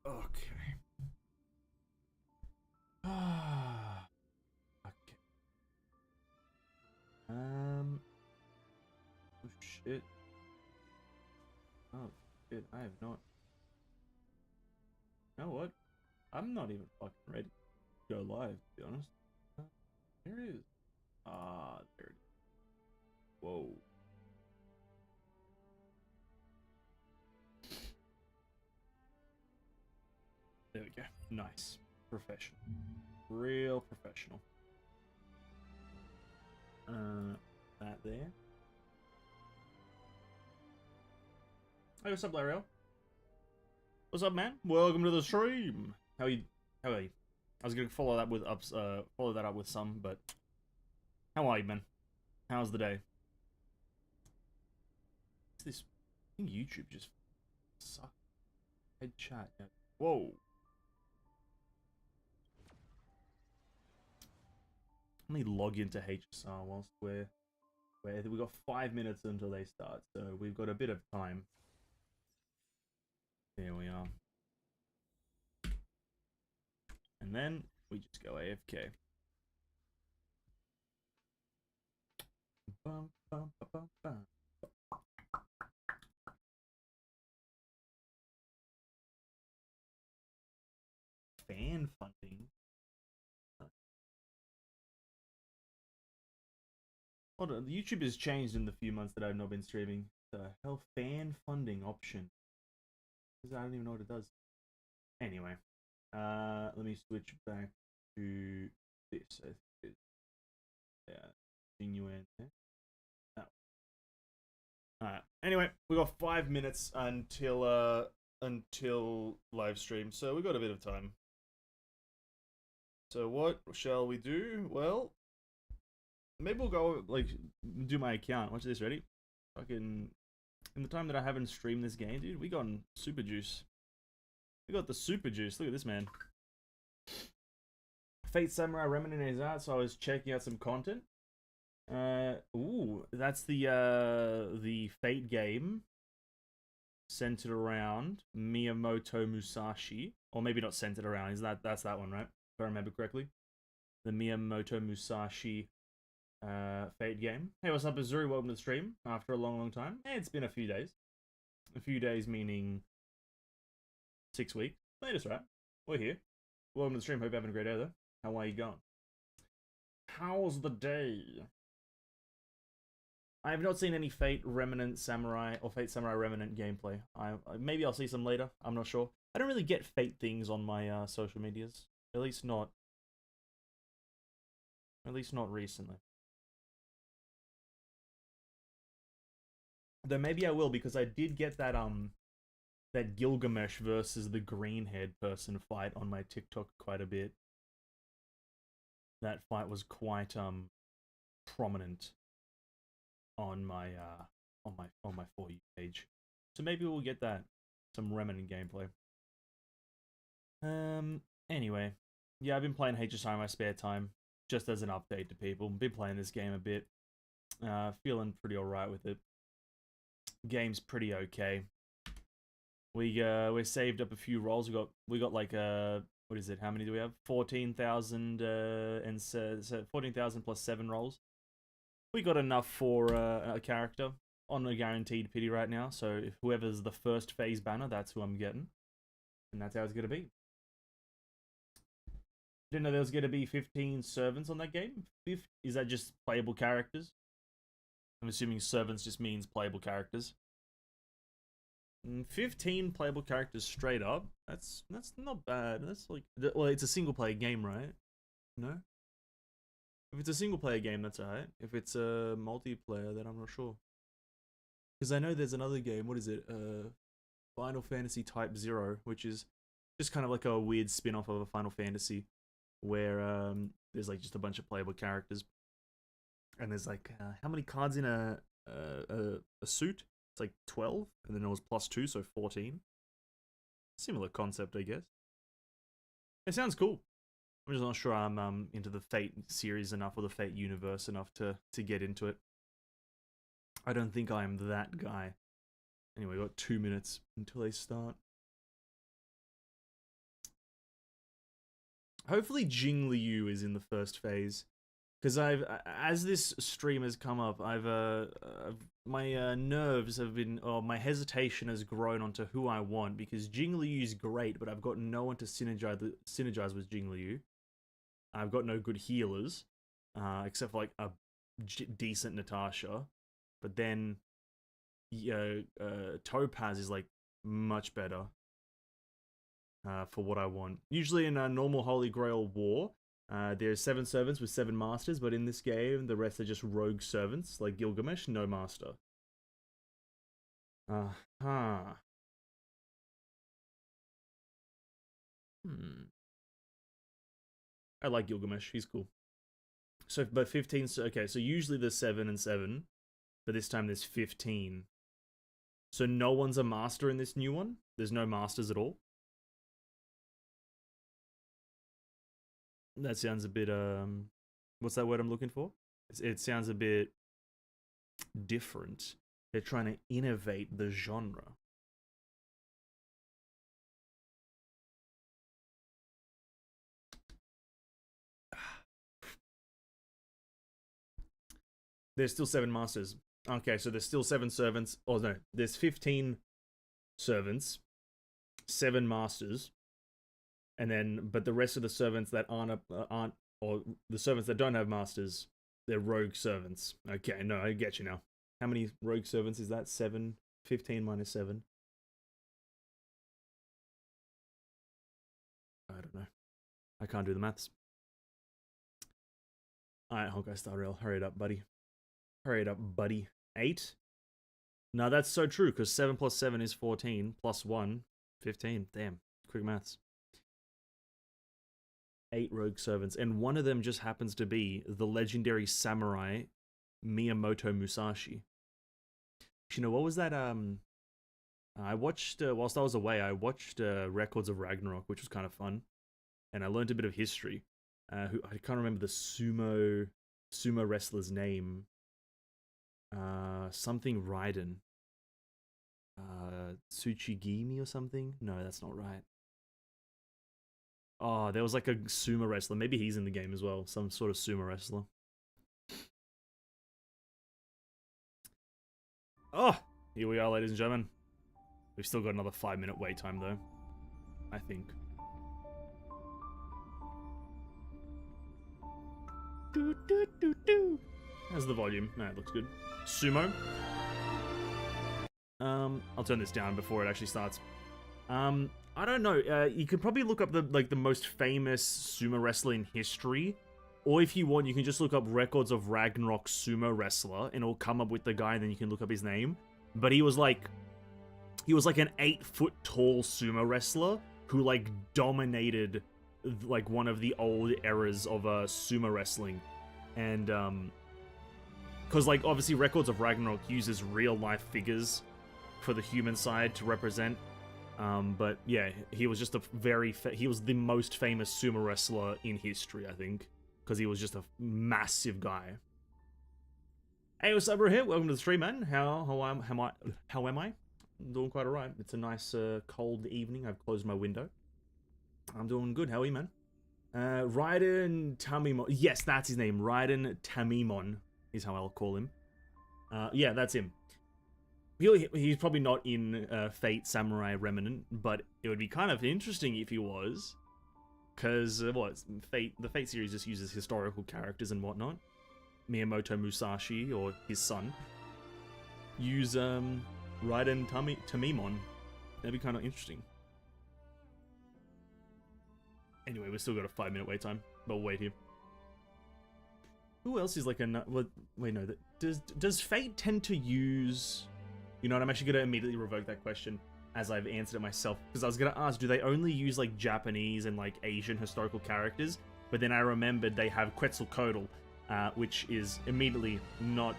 Okay. Ah. Okay. Oh shit. Oh shit. I have not. You know what? I'm not even fucking ready to go live, to be honest. Uh, There it is. Ah, there it is. Whoa. There we go. Nice. Professional. Real professional. That there. Hey, what's up, L'Oreal? What's up, man? Welcome to the stream. How are you? How are you? I was gonna follow that with follow that up with some, but how are you, man? How's the day? What's this? I think YouTube just sucks. Head chat. Yeah. Whoa. Let me log into HSR whilst we've got 5 minutes until they start, so we've got a bit of time. There we are. And then we just go AFK. Bum, bum, bum, bum, bum. Fan funding. Hold on, YouTube has changed in the few months that I've not been streaming. The hell, fan funding option. Because I don't even know what it does. Anyway, let me switch back to this. Yeah, genuine. No. Alright. Anyway, we got 5 minutes until live stream, so we got a bit of time. So what shall we do? Well, maybe we'll go like do my account. Watch this, ready? Fucking in the time that I haven't streamed this game, dude, we got super juice. We got the super juice. Look at this, man. Fate Samurai Remnant is out, so I was checking out some content. Ooh, that's the Fate game centered around Miyamoto Musashi, or maybe not centered around. That's that one, right? If I remember correctly, the Miyamoto Musashi Fate game. Hey, what's up, Azuri? Welcome to the stream after a long time. Hey, it's been a few days. A few days meaning 6 weeks. Latest, right? We're here. Welcome to the stream. Hope you're having a great day though. How are you going? How's the day? I have not seen any Fate Remnant Samurai or Fate Samurai Remnant gameplay. Maybe I'll see some later. I'm not sure. I don't really get Fate things on my social medias. At least not. At least not recently. Though maybe I will, because I did get that Gilgamesh versus the green-haired person fight on my TikTok quite a bit. That fight was quite prominent on my For You page. So maybe we'll get that, some Remnant gameplay. Anyway, yeah, I've been playing HSR in my spare time, just as an update to people. Been playing this game a bit, feeling pretty alright with it. Game's pretty okay. We saved up a few rolls. We got like what is it? How many do we have? 14,000 and 14,000 plus 7 rolls. We got enough for a character on a guaranteed pity right now. So if whoever's the first phase banner, that's who I'm getting, and that's how it's gonna be. Didn't know there was gonna be 15 servants on that game. Is that just playable characters? I'm assuming servants just means playable characters. 15 playable characters straight up. That's not bad. That's like, well, it's a single player game, right? No. If it's a single player game, that's alright. If it's a multiplayer, then I'm not sure. Because I know there's another game. What is it? Final Fantasy Type 0, which is just kind of like a weird spin-off of a Final Fantasy, where there's like just a bunch of playable characters, and there's like how many cards in a suit? It's like 12, and then it was plus 2, so 14. Similar concept, I guess. It sounds cool. I'm just not sure I'm into the Fate series enough, or the Fate universe enough to get into it. I don't think I am that guy. Anyway, we got 2 minutes until they start. Hopefully Jing Liu is in the first phase. Because as this stream has come up, my nerves have been, or my hesitation has grown onto who I want, because Jing Liu's great, but I've got no one to synergize with Jing Liu. I've got no good healers, except for like a decent Natasha. But then, Topaz is like much better for what I want. Usually in a normal Holy Grail war, there's 7 servants with 7 masters, but in this game, the rest are just rogue servants, like Gilgamesh, no master. I like Gilgamesh, he's cool. So, but 15, okay, so usually there's 7 and 7, but this time there's 15. So no one's a master in this new one? There's no masters at all? That sounds a bit, what's that word I'm looking for? It sounds a bit different. They're trying to innovate the genre. There's still 7 masters. Okay, so there's still 7 servants. Oh no, there's 15 servants, 7 masters, and then, but the rest of the servants that aren't, or the servants that don't have masters, they're rogue servants. Okay, no, I get you now. How many rogue servants is that? 7? 15 minus 7. I don't know. I can't do the maths. Alright, honkaistarrail, hurry it up, buddy. Hurry it up, buddy. 8? No, that's so true, because 7 plus 7 is 14, plus 1, 15. Damn, quick maths. 8 rogue servants, and one of them just happens to be the legendary samurai Miyamoto Musashi. You know, what was that? I watched, whilst I was away, I watched Records of Ragnarok, which was kind of fun, and I learned a bit of history. I can't remember the sumo wrestler's name. Something Raiden. Tsuchigimi or something? No, that's not right. Oh, there was like a sumo wrestler. Maybe he's in the game as well. Some sort of sumo wrestler. Oh, here we are, ladies and gentlemen. We've still got another 5-minute wait time, though. I think. How's the volume? No, it looks good. Sumo. I'll turn this down before it actually starts. I don't know. You could probably look up the most famous sumo wrestler in history, or if you want, you can just look up Records of Ragnarok sumo wrestler, and it'll come up with the guy, and then you can look up his name. But he was like an 8-foot tall sumo wrestler who like dominated like one of the old eras of sumo wrestling, and because like obviously Records of Ragnarok uses real life figures for the human side to represent. But yeah, he was just he was the most famous sumo wrestler in history, I think, because he was just a massive guy. Hey, what's up, bro? Here, welcome to the stream, man. How am I? I'm doing quite alright. It's a nice cold evening. I've closed my window. I'm doing good. How are you, man? Raiden Tamimon. Yes, that's his name. Raiden Tamimon is how I'll call him. Yeah, that's him. He's probably not in Fate Samurai Remnant, but it would be kind of interesting if he was. Because, the Fate series just uses historical characters and whatnot. Miyamoto Musashi, or his son, use Raiden Tamimon. That'd be kind of interesting. Anyway, we've still got a 5-minute wait time, but we'll wait here. Who else is like a... Wait, no. Does Fate tend to use... You know what, I'm actually going to immediately revoke that question as I've answered it myself. Because I was going to ask, do they only use like Japanese and like Asian historical characters? But then I remembered they have Quetzalcoatl, which is immediately not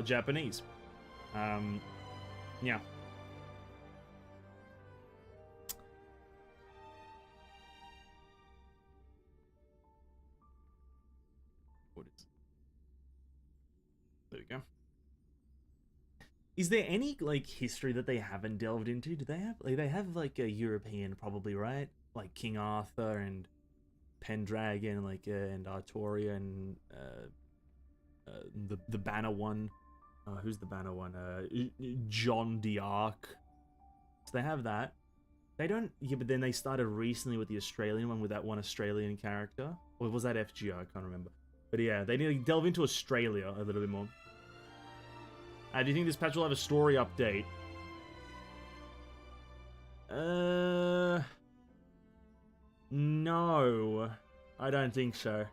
Japanese. Yeah. What is... There we go. Is there any like history that they haven't delved into? Do they have like a European, probably, right? Like King Arthur and Pendragon, like and Artoria and the banner one. Who's the banner one? John d'Arc. So they have that. They don't. Yeah, but then they started recently with the Australian one with that one Australian character. Or was that FGR? I can't remember. But yeah, they need to delve into Australia a little bit more. Do you think this patch will have a story update? No, I don't think so.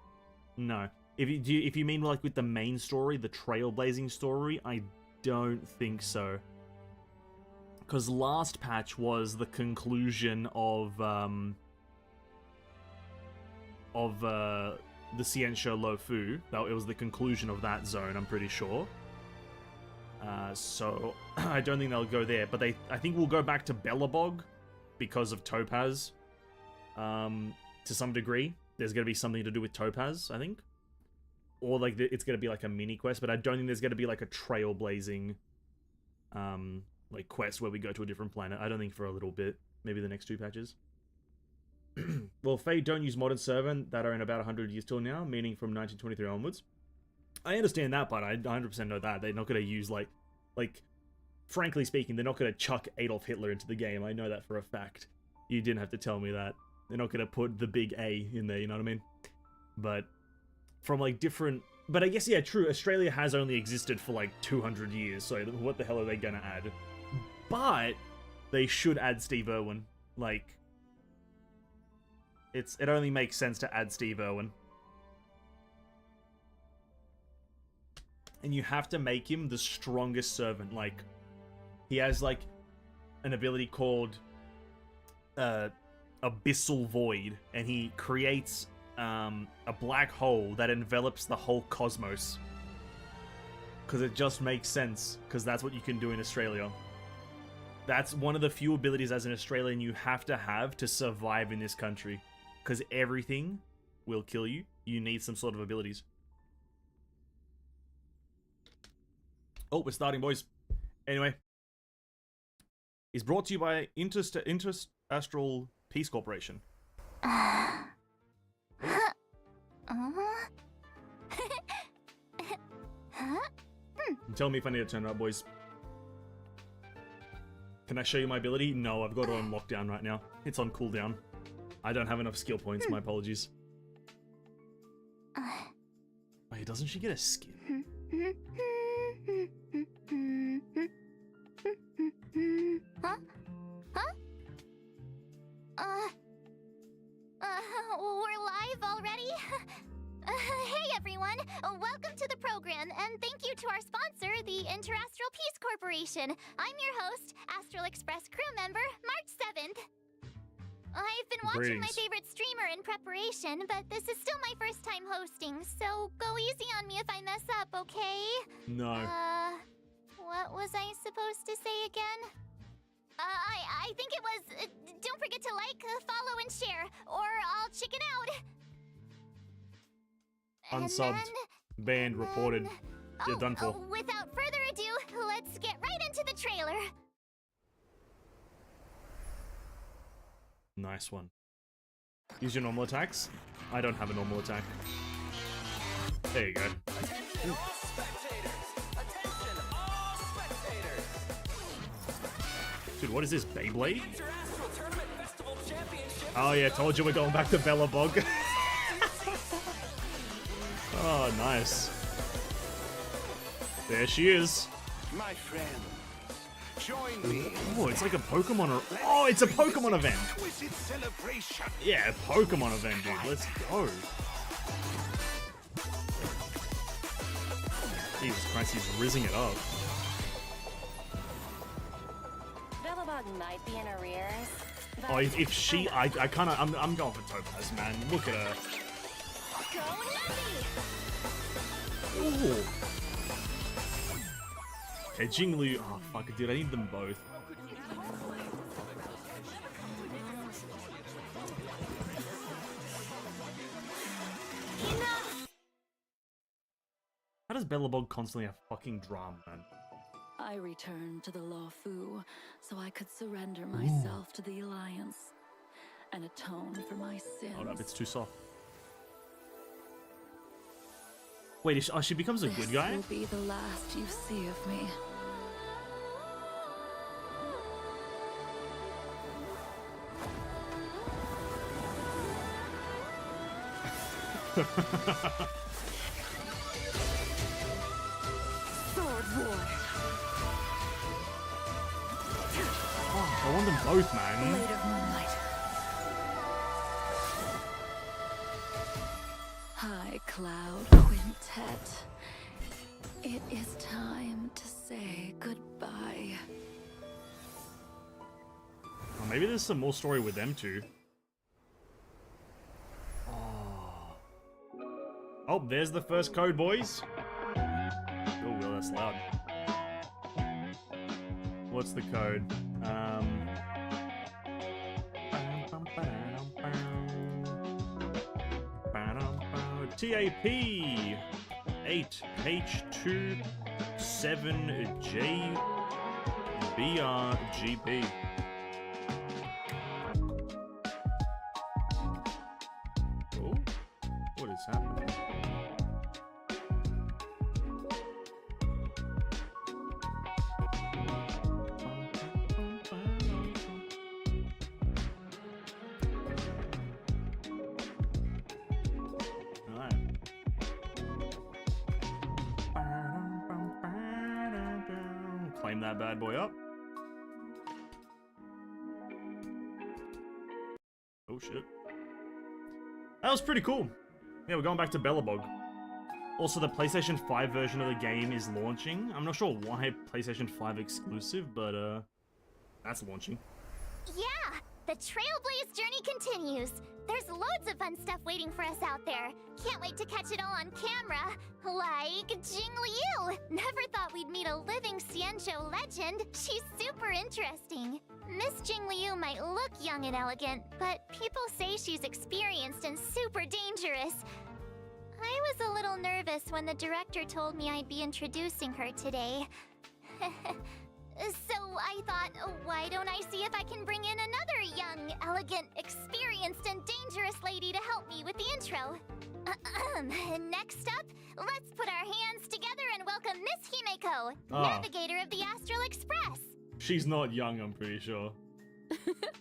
No. If you mean like with the main story, the trailblazing story, I don't think so. Because last patch was the conclusion of the Cientia Lo Fu. It was the conclusion of that zone, I'm pretty sure. So I don't think they'll go there, but I think we'll go back to Bellabog because of Topaz. To some degree, there's going to be something to do with Topaz, I think, or like it's going to be like a mini quest. But I don't think there's going to be like a trailblazing, like quest where we go to a different planet. I don't think for a little bit, maybe the next 2 patches. Well, Fate don't use modern servant that are in about 100 years till now, meaning from 1923 onwards. I understand that part. I 100% know that they're not going to use like, frankly speaking, they're not going to chuck Adolf Hitler into the game. I know that for a fact. You didn't have to tell me that. They're not going to put the big A in there, you know what I mean? But from like different... But I guess, yeah, true. Australia has only existed for like 200 years, so what the hell are they going to add? But they should add Steve Irwin. Like, it only makes sense to add Steve Irwin. And you have to make him the strongest servant. Like, he has like an ability called Abyssal Void, and he creates a black hole that envelops the whole cosmos. Because it just makes sense, because that's what you can do in Australia. That's one of the few abilities as an Australian you have to survive in this country. Because everything will kill you. You need some sort of abilities. Oh, we're starting, boys. Anyway. Is brought to you by Interastral Peace Corporation. Tell me if I need to turn it up, boys. Can I show you my ability? No, I've got it on lockdown right now. It's on cooldown. I don't have enough skill points, my apologies. Wait, doesn't she get a skin? Huh? We're live already? Hey everyone, welcome to the program, and thank you to our sponsor, the Interastral Peace Corporation. I'm your host, Astral Express crew member, March 7th. I've been watching my favorite streamer in preparation, but this is still my first time hosting, so go easy on me if I mess up, okay? No. What was I supposed to say again? I think it was, don't forget to like, follow, and share, or I'll chicken out. Unsubbed. Banned. Reported. You're done for. Without further ado, let's get right into the trailer. Nice one. Use your normal attacks. I don't have a normal attack. There you go. Attention all spectators! Attention all spectators! Dude, what is this, Beyblade? Interastral Tournament Festival Championship. Oh yeah, told you we're going back to Bellabog. Oh, nice. There she is. My friends, join me. Oh, it's like a Pokemon. Oh, it's a Pokemon event. Exquisite celebration. Yeah, Pokemon event, dude. Let's go. Jesus Christ, he's rizzing it up. Bellabog might be in arrears. Oh, if she, I kind of, I'm going for Topaz, man. Look at her. Go Nutty! Ooh. Okay, Jinglu. Oh, fuck it, dude. I need them both. Enough! How does Bellabog constantly have fucking drama, man? I returned to the Law Fu so I could surrender myself to the Alliance and atone for my sins. Hold up, it's too soft. Wait, she becomes a good This guy? will be the last you see of me. Sword War. Oh, I want them both, man. Blade of Moonlight. High Cloud Quintet. It is time to say goodbye. Oh, maybe there's some more story with them too. Oh, there's the first code, boys. Oh, well, that's loud. What's the code? TAP 8H27JBRGB. Oh, what is happening? Claim that bad boy up. Oh shit. That was pretty cool. Yeah, we're going back to Bellabog. Also, the PlayStation 5 version of the game is launching. I'm not sure why PlayStation 5 exclusive, but that's launching. Yeah, the Trailblaze journey continues. There's loads of fun stuff waiting for us out there. Can't wait to catch it all on camera. Like Jing Liu. Never thought we'd meet a living Xianzhou legend. She's super interesting. Miss Jing Liu might look young and elegant, but people say she's experienced and super dangerous. I was a little nervous when the director told me I'd be introducing her today. So I thought, why don't I see if I can bring in another young, elegant, experienced, and dangerous lady to help me with the intro. Next up, let's put our hands together and welcome Miss Himeko, navigator of the Astral Express. She's not young, I'm pretty sure.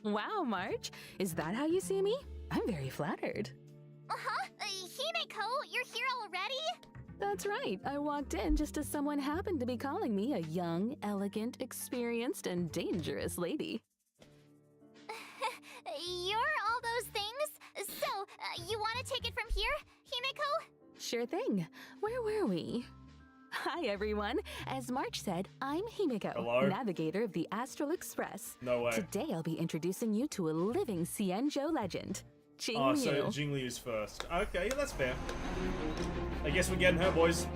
Wow, March. Is that how you see me? I'm very flattered. Himeko, you're here already? That's right. I walked in just as someone happened to be calling me a young, elegant, experienced, and dangerous lady. You're all those things? So, you want to take it from here, Himeko? Sure thing. Where were we? Hi, everyone. As March said, I'm Himeko, Hello? navigator of the Astral Express. No way. Today, I'll be introducing you to a living Xianzhou legend. Jing Oh, Liu. so Jing Liu's first. Okay, yeah, that's fair. I guess we're getting her, boys.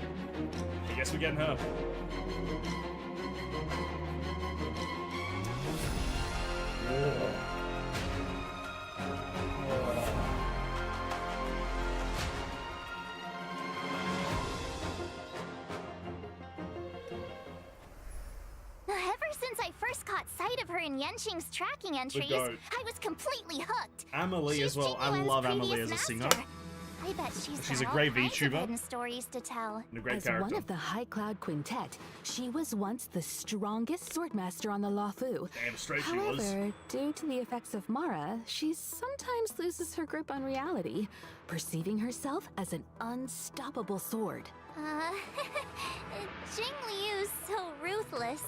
I guess we're getting her. Whoa. Ever since I first caught sight of her in Yenqing's tracking entries, goat. I was completely hooked. Amelie She's as well. I Jingyuan's love Amelie previous as a singer. master. I bet she's a got great all kinds of VTuber. hidden stories to tell. And a great As character. one of the High Cloud Quintet, she was once the strongest swordmaster on the Luofu. Damn straight she was. However, due to the effects of Mara, she sometimes loses her grip on reality, perceiving herself as an unstoppable sword. Jing Liu's so ruthless.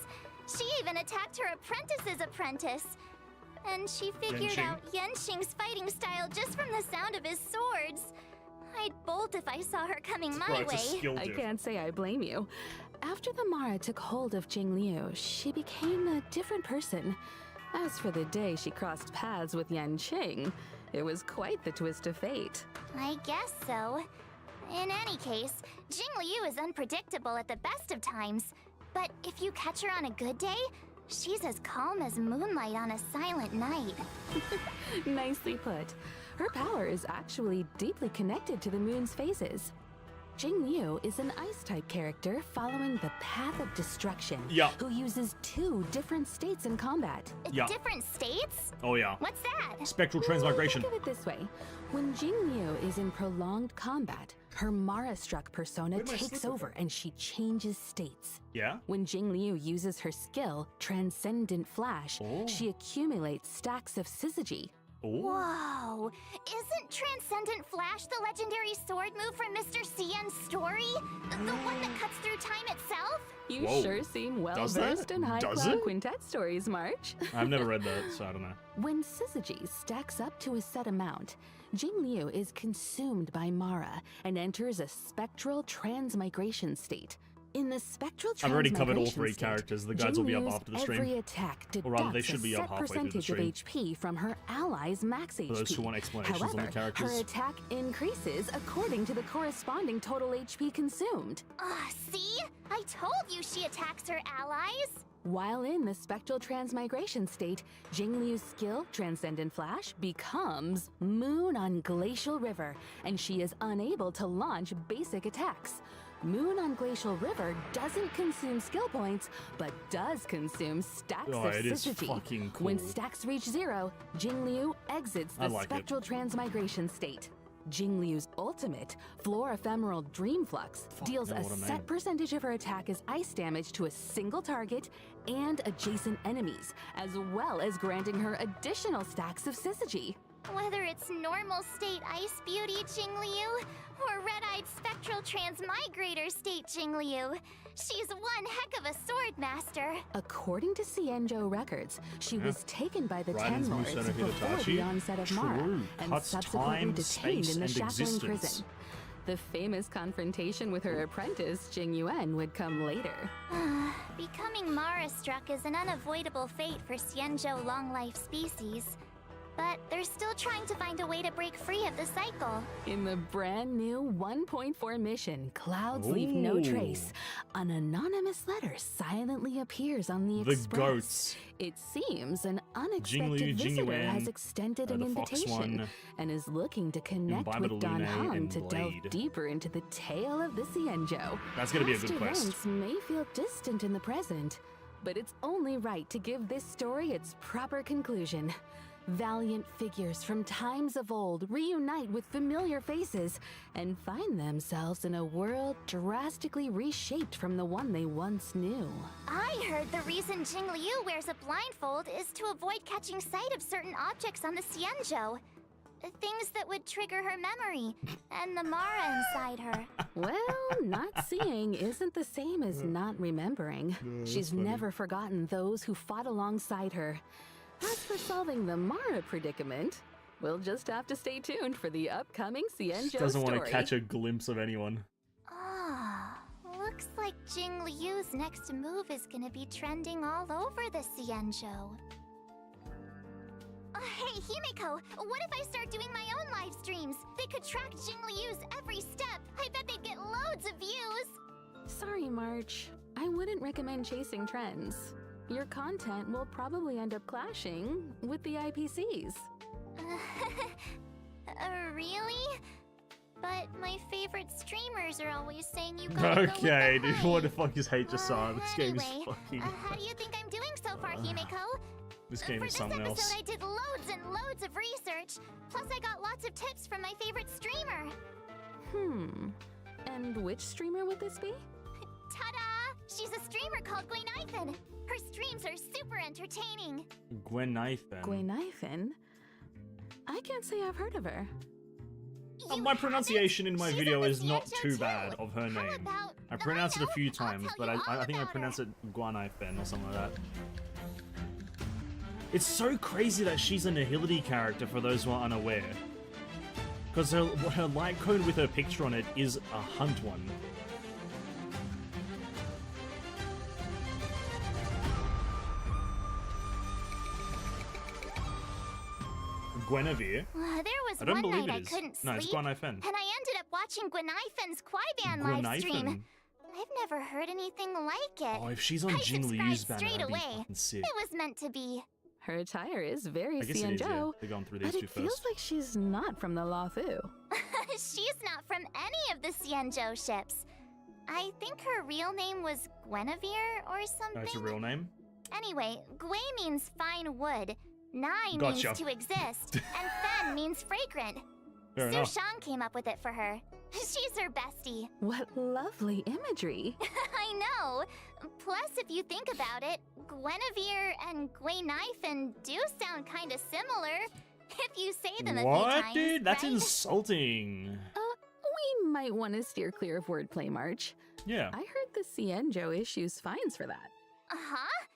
She even attacked her apprentice's apprentice. And she figured Yenqing? out Yenqing's fighting style just from the sound of his swords. I'd bolt if I saw her coming my Bro, it's a way. skill I diff. can't say I blame you. After the Mara took hold of Jing Liu, she became a different person. As for the day she crossed paths with Yenqing, it was quite the twist of fate. I guess so. In any case, Jing Liu is unpredictable at the best of times. But if you catch her on a good day, she's as calm as moonlight on a silent night. Nicely put. Her power is actually deeply connected to the moon's phases. Jing Liu is an ice-type character following the path of destruction, Yeah. who uses 2 different states in combat. Yeah. Different states? Oh yeah. What's that? Spectral transmigration. Think of it this way. When Jing Liu is in prolonged combat, her Mara-struck persona Where'd my takes slipper over and she changes states. Yeah. When Jing Liu uses her skill, Transcendent Flash, Oh. she accumulates stacks of syzygy. Oh. Whoa! Isn't Transcendent Flash the legendary sword move from Mr. Cien's story? The one that cuts through time itself? You Whoa. sure seem well Does that? versed in Does high-cloud it? quintet stories, March. I've never read that, so I don't know. When syzygy stacks up to a set amount, Jing Liu is consumed by Mara and enters a spectral transmigration state. In the spectral I've already transmigration covered all 3 state, characters. The guides will be up after the stream. Every attack Or rather, they deducts should be a up set halfway through the percentage stream. of HP from her allies' max HP. For those who want explanations on the However, characters. her attack increases according to the corresponding total HP consumed. See? I told you she attacks her allies. While in the spectral transmigration state, Jing Liu's skill, Transcendent Flash, becomes Moon on Glacial River, and she is unable to launch basic attacks. Moon on Glacial River doesn't consume skill points, but does consume stacks Oh, of it is syzygy. fucking cool. When stacks reach 0, Jing Liu exits I the like it. spectral transmigration state. Jing Liu's ultimate, Floor Ephemeral Dream Flux, deals no, a what a set name. percentage of her attack as ice damage to a single target and adjacent enemies, as well as granting her additional stacks of syzygy. Whether it's normal state Ice Beauty Jing Liu or red-eyed spectral transmigrator state Jing Liu, she's one heck of a sword master. According to Cienjo records, she was taken by the Raiden's Ten Lords Musono before Hidetachi. the onset of Mara True. and Cuts subsequently time, detained space, in the and Shackling existence. prison. The famous confrontation with her apprentice, Jing Yuan, would come later. Becoming Mara-struck is an unavoidable fate for Cienjo long-life species. But they're still trying to find a way to break free of the cycle. In the brand new 1.4 mission, Clouds Leave No Ooh. Trace, an anonymous letter silently appears on the The Express. goats. It seems an Jing Liu, unexpected Jing visitor Yuan, has extended an the Fox invitation one, and is looking to connect Imbibe with Don Lune, Han and to delve Blade. deeper into the tale of the Cienjo. That's gonna be a good Past quest. events may feel distant in the present, but it's only right to give this story its proper conclusion. Valiant figures from times of old reunite with familiar faces and find themselves in a world drastically reshaped from the one they once knew. I heard the reason Jing Liu wears a blindfold is to avoid catching sight of certain objects on the Cienjo. Things that would trigger her memory and the Mara inside her. Well, not seeing isn't the same as not remembering. She's never forgotten those who fought alongside her. As for solving the Mara predicament, we'll just have to stay tuned for the upcoming Cienjo She doesn't story. want to catch a glimpse of anyone. Looks like Jing Liu's next move is gonna be trending all over the Cienjo. Hey, Himeko, what if I start doing my own live streams? They could track Jing Liu's every step. I bet they'd get loads of views. Sorry, March. I wouldn't recommend chasing trends. Your content will probably end up clashing with the IPCs. Really? But my favorite streamers are always saying you gotta go with Okay, the dude, hype. what the fuck is HSR? This game is Anyway, fucking. how do you think I'm doing so far, Himeko? This game For is this something episode, else. I did loads and loads of research. Plus, I got lots of tips from my favorite streamer. And which streamer would this be? Ta-da! She's a streamer called Gwenithan. Her streams are super entertaining. Gwenithan. Gwenithan? I can't say I've heard of her. You My pronunciation in haven't? my She's video on the is not Cienjo too too. bad of her How name. about- I pronounced it a know. few I'll times, tell but you all I think I about pronounced her. it Guanaifen or something like that. It's so crazy that she's a Nihility character for those who are unaware. Because her light code with her picture on it is a hunt one. Guinevere? There was I don't one believe night it I is. couldn't No, it's sleep, Guanaifen. and I ended up watching Gwenithan's Kwaiban live stream. Guanaifen. I've never heard anything like it. Oh, if she's on I Jing subscribed Liu's banner, straight that'd be away. fucking sick. It was meant to be. Her attire is very I guess it is, yeah. Cienjo, They're going through these but two it feels first. like she's not from the Lafu. She's not from any of the Xianzhou ships. I think her real name was Guinevere or something. That's a real name? Anyway, Gui means fine wood, Nai Gotcha. means to exist, and Fen means fragrant. Fair Su enough. Shang came up with it for her. She's her bestie. What lovely imagery. I know. Plus, if you think about it, Guinevere and Gui Naifen do sound kind of similar. If you say them a few What, times, dude? That's right? insulting. We might want to steer clear of wordplay, March. Yeah. I heard the Xianzhou issues fines for that. Huh?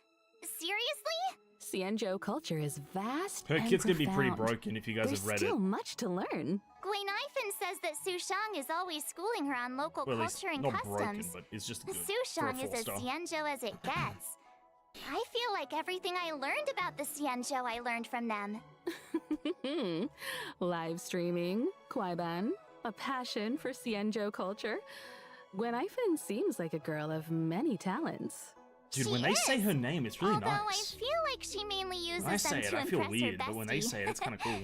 Seriously? Xianzhou culture is vast Her and kid's gonna be pretty profound. broken if you guys There's have read still it. much to learn. Gui Naifen says that Su Shang is always schooling her on local Well, at least culture and not broken, customs. but it's just good Su for a Shang is 4-star. as Xianzhou as it gets. I feel like everything I learned about the Xianzhou I learned from them. Live streaming, Kwaiban, a passion for Xianzhou culture. Guinaifen seems like a girl of many talents. Dude, She when they say is. her name, it's really Although nice. I feel like she mainly uses When I them say it, to I feel impress weird, her but when they bestie. say it, it's kind of cool.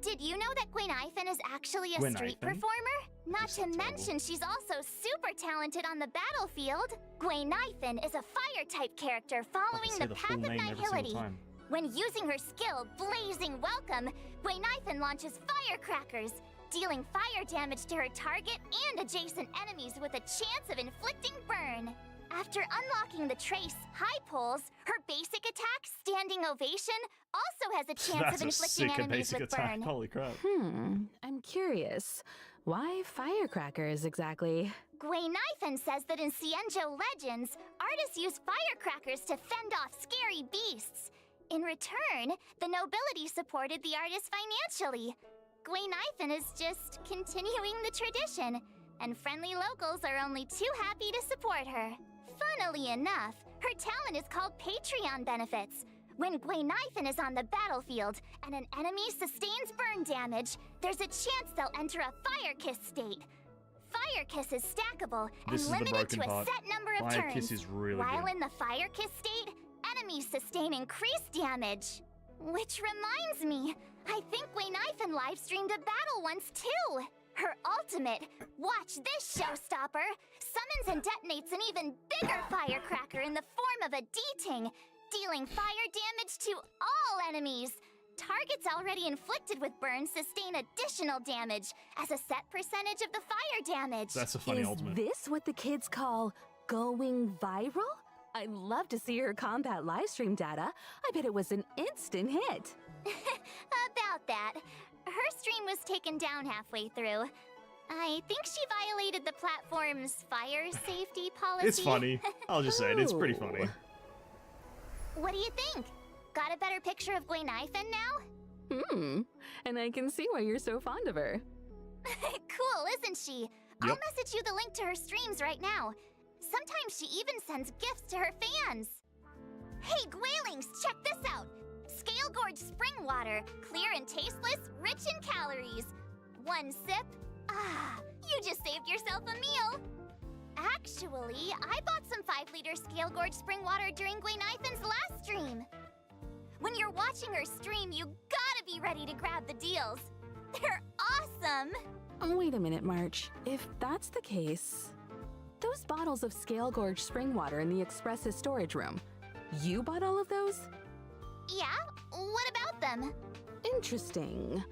Did you know that Gui Naifen is actually a Gui street Naifen? performer? Not You to sound terrible. mention she's also super talented on the battlefield. Gui Naifen is a fire-type character I following say the the path full of name every single nihility. time. When using her skill, Blazing Welcome, Gui Naifen launches firecrackers, dealing fire damage to her target and adjacent enemies with a chance of inflicting burn. After unlocking the trace, High Poles, her basic attack, Standing Ovation, also has a chance That's of a inflicting sick enemies basic with attack. burn. Holy crap. I'm curious. Why firecrackers exactly? Gui Naifen says that in Xianzhou legends, artists use firecrackers to fend off scary beasts. In return, the nobility supported the artists financially. Gui Naifen is just continuing the tradition, and friendly locals are only too happy to support her. Funnily enough, her talent is called Patreon benefits. When Gui Naifen is on the battlefield and an enemy sustains burn damage, there's a chance they'll enter a Fire Kiss state. Fire Kiss is stackable and This is the limited broken to a part. set number of Fire turns. Kiss is really While good. in the Fire Kiss state, enemies sustain increased damage. Which reminds me, I think Gui Naifen live-streamed a battle once too. Her ultimate, watch this showstopper, summons and detonates an even bigger firecracker in the form of a D-Ting, dealing fire damage to all enemies. Targets already inflicted with burns sustain additional damage as a set percentage of the fire damage. That's a funny Is ultimate. this what the kids call going viral? I'd love to see her combat livestream data. I bet it was an instant hit. About that. Her stream was taken down halfway through. I think she violated the platform's fire safety policy. It's funny. I'll just say it. It's pretty Oh. funny. What do you think? Got a better picture of Gui Naifen now? And I can see why you're so fond of her. Cool, isn't she? I'll Yep. message you the link to her streams right now. Sometimes she even sends gifts to her fans. Hey, Gwailings, check this out. Scale Gorge spring water, clear and tasteless, rich in calories. One sip, you just saved yourself a meal. Actually, I bought some 5-liter Scale Gorge spring water during Gui Naifen's last stream. When you're watching her stream, you gotta be ready to grab the deals. They're awesome! Wait a minute, March. If that's the case, those bottles of Scale Gorge spring water in the Express's storage room, you bought all of those? Yeah? What about them? Interesting.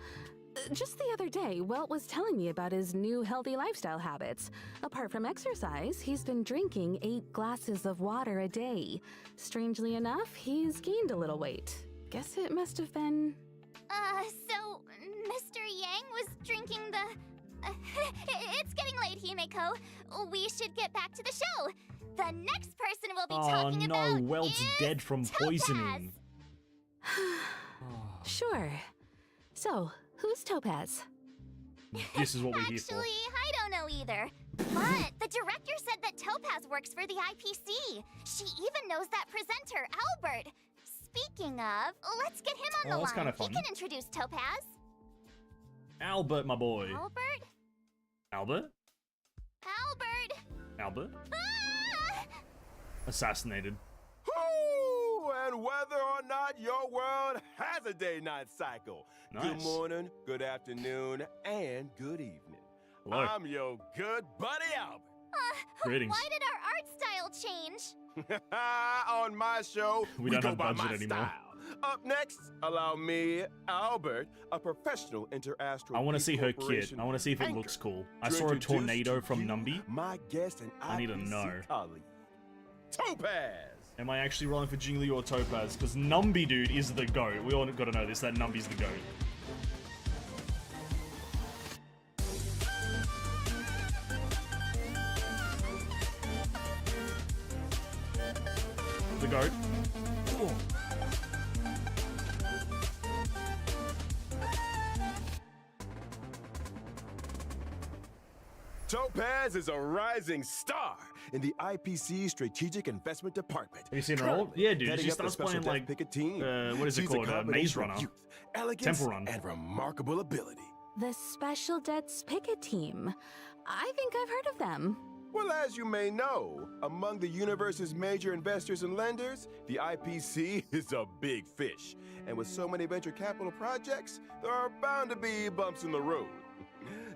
Just the other day, Welt was telling me about his new healthy lifestyle habits. Apart from exercise, he's been drinking 8 glasses of water a day. Strangely enough, he's gained a little weight. Guess it must have been... So Mr. Yang was drinking the... it's getting late, Himeko. We should get back to the show. The next person we'll be Oh talking no, about Welt's is dead from Topaz. poisoning. Sure. So, who's Topaz? This is what we're here for. Actually, I don't know either. But the director said that Topaz works for the IPC. She even knows that presenter, Albert. Speaking of, let's get him on Oh, the that's line. kinda fun. He can introduce Topaz. Albert, my boy. Albert? Albert? Albert! Albert? Ah! Assassinated. Whoo! And whether or not your world has a day-night cycle. Nice. Good morning, good afternoon, and good evening. Hello. I'm your good buddy Albert. Greetings. Why did our art style change? On my show, We don't go have by budget my anymore. style. Up next, allow me, Albert, a professional interastral. I want to see her kit. corporation I want to see if it anchor, looks cool. I to saw a introduce tornado to from you Numby. My guest and I need to IPC know. colleague, Topaz. Am I actually rolling for Jingli or Topaz? Because Numby, dude, is the GOAT. We all got to know this, that Numby's the GOAT. The GOAT. Ooh. Topaz is a rising star in the IPC Strategic Investment Department. Have you seen her old? Yeah, dude. Heading She up the starts special playing death like, picket team. what is it She's a called? Maze combination of Runner. youth, elegance, Temple Run. and remarkable ability. The Special Debts Picket Team. I think I've heard of them. Well, as you may know, among the universe's major investors and lenders, the IPC is a big fish. And with so many venture capital projects, there are bound to be bumps in the road.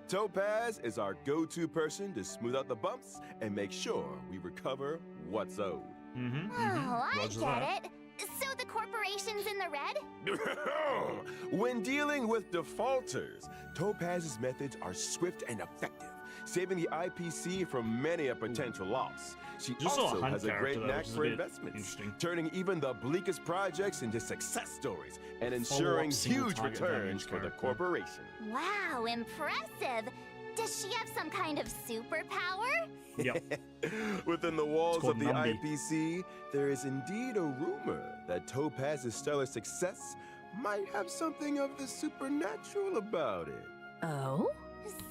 Topaz is our go-to person to smooth out the bumps and make sure we recover what's owed. Mm-hmm. Oh, I Roger get that. it. So the corporation's in the red? When dealing with defaulters, Topaz's methods are swift and effective, saving the IPC from many a potential loss. She Just saw a also hunt has a character, great though, knack which is a for bit investments, interesting. turning even the bleakest projects into success stories and Follow-up ensuring single huge target returns damage for the character. corporation. Wow, impressive. Does she have some kind of superpower? Yep. Within the walls called of the Numby. IPC, there is indeed a rumor that Topaz's stellar success might have something of the supernatural about it. Oh?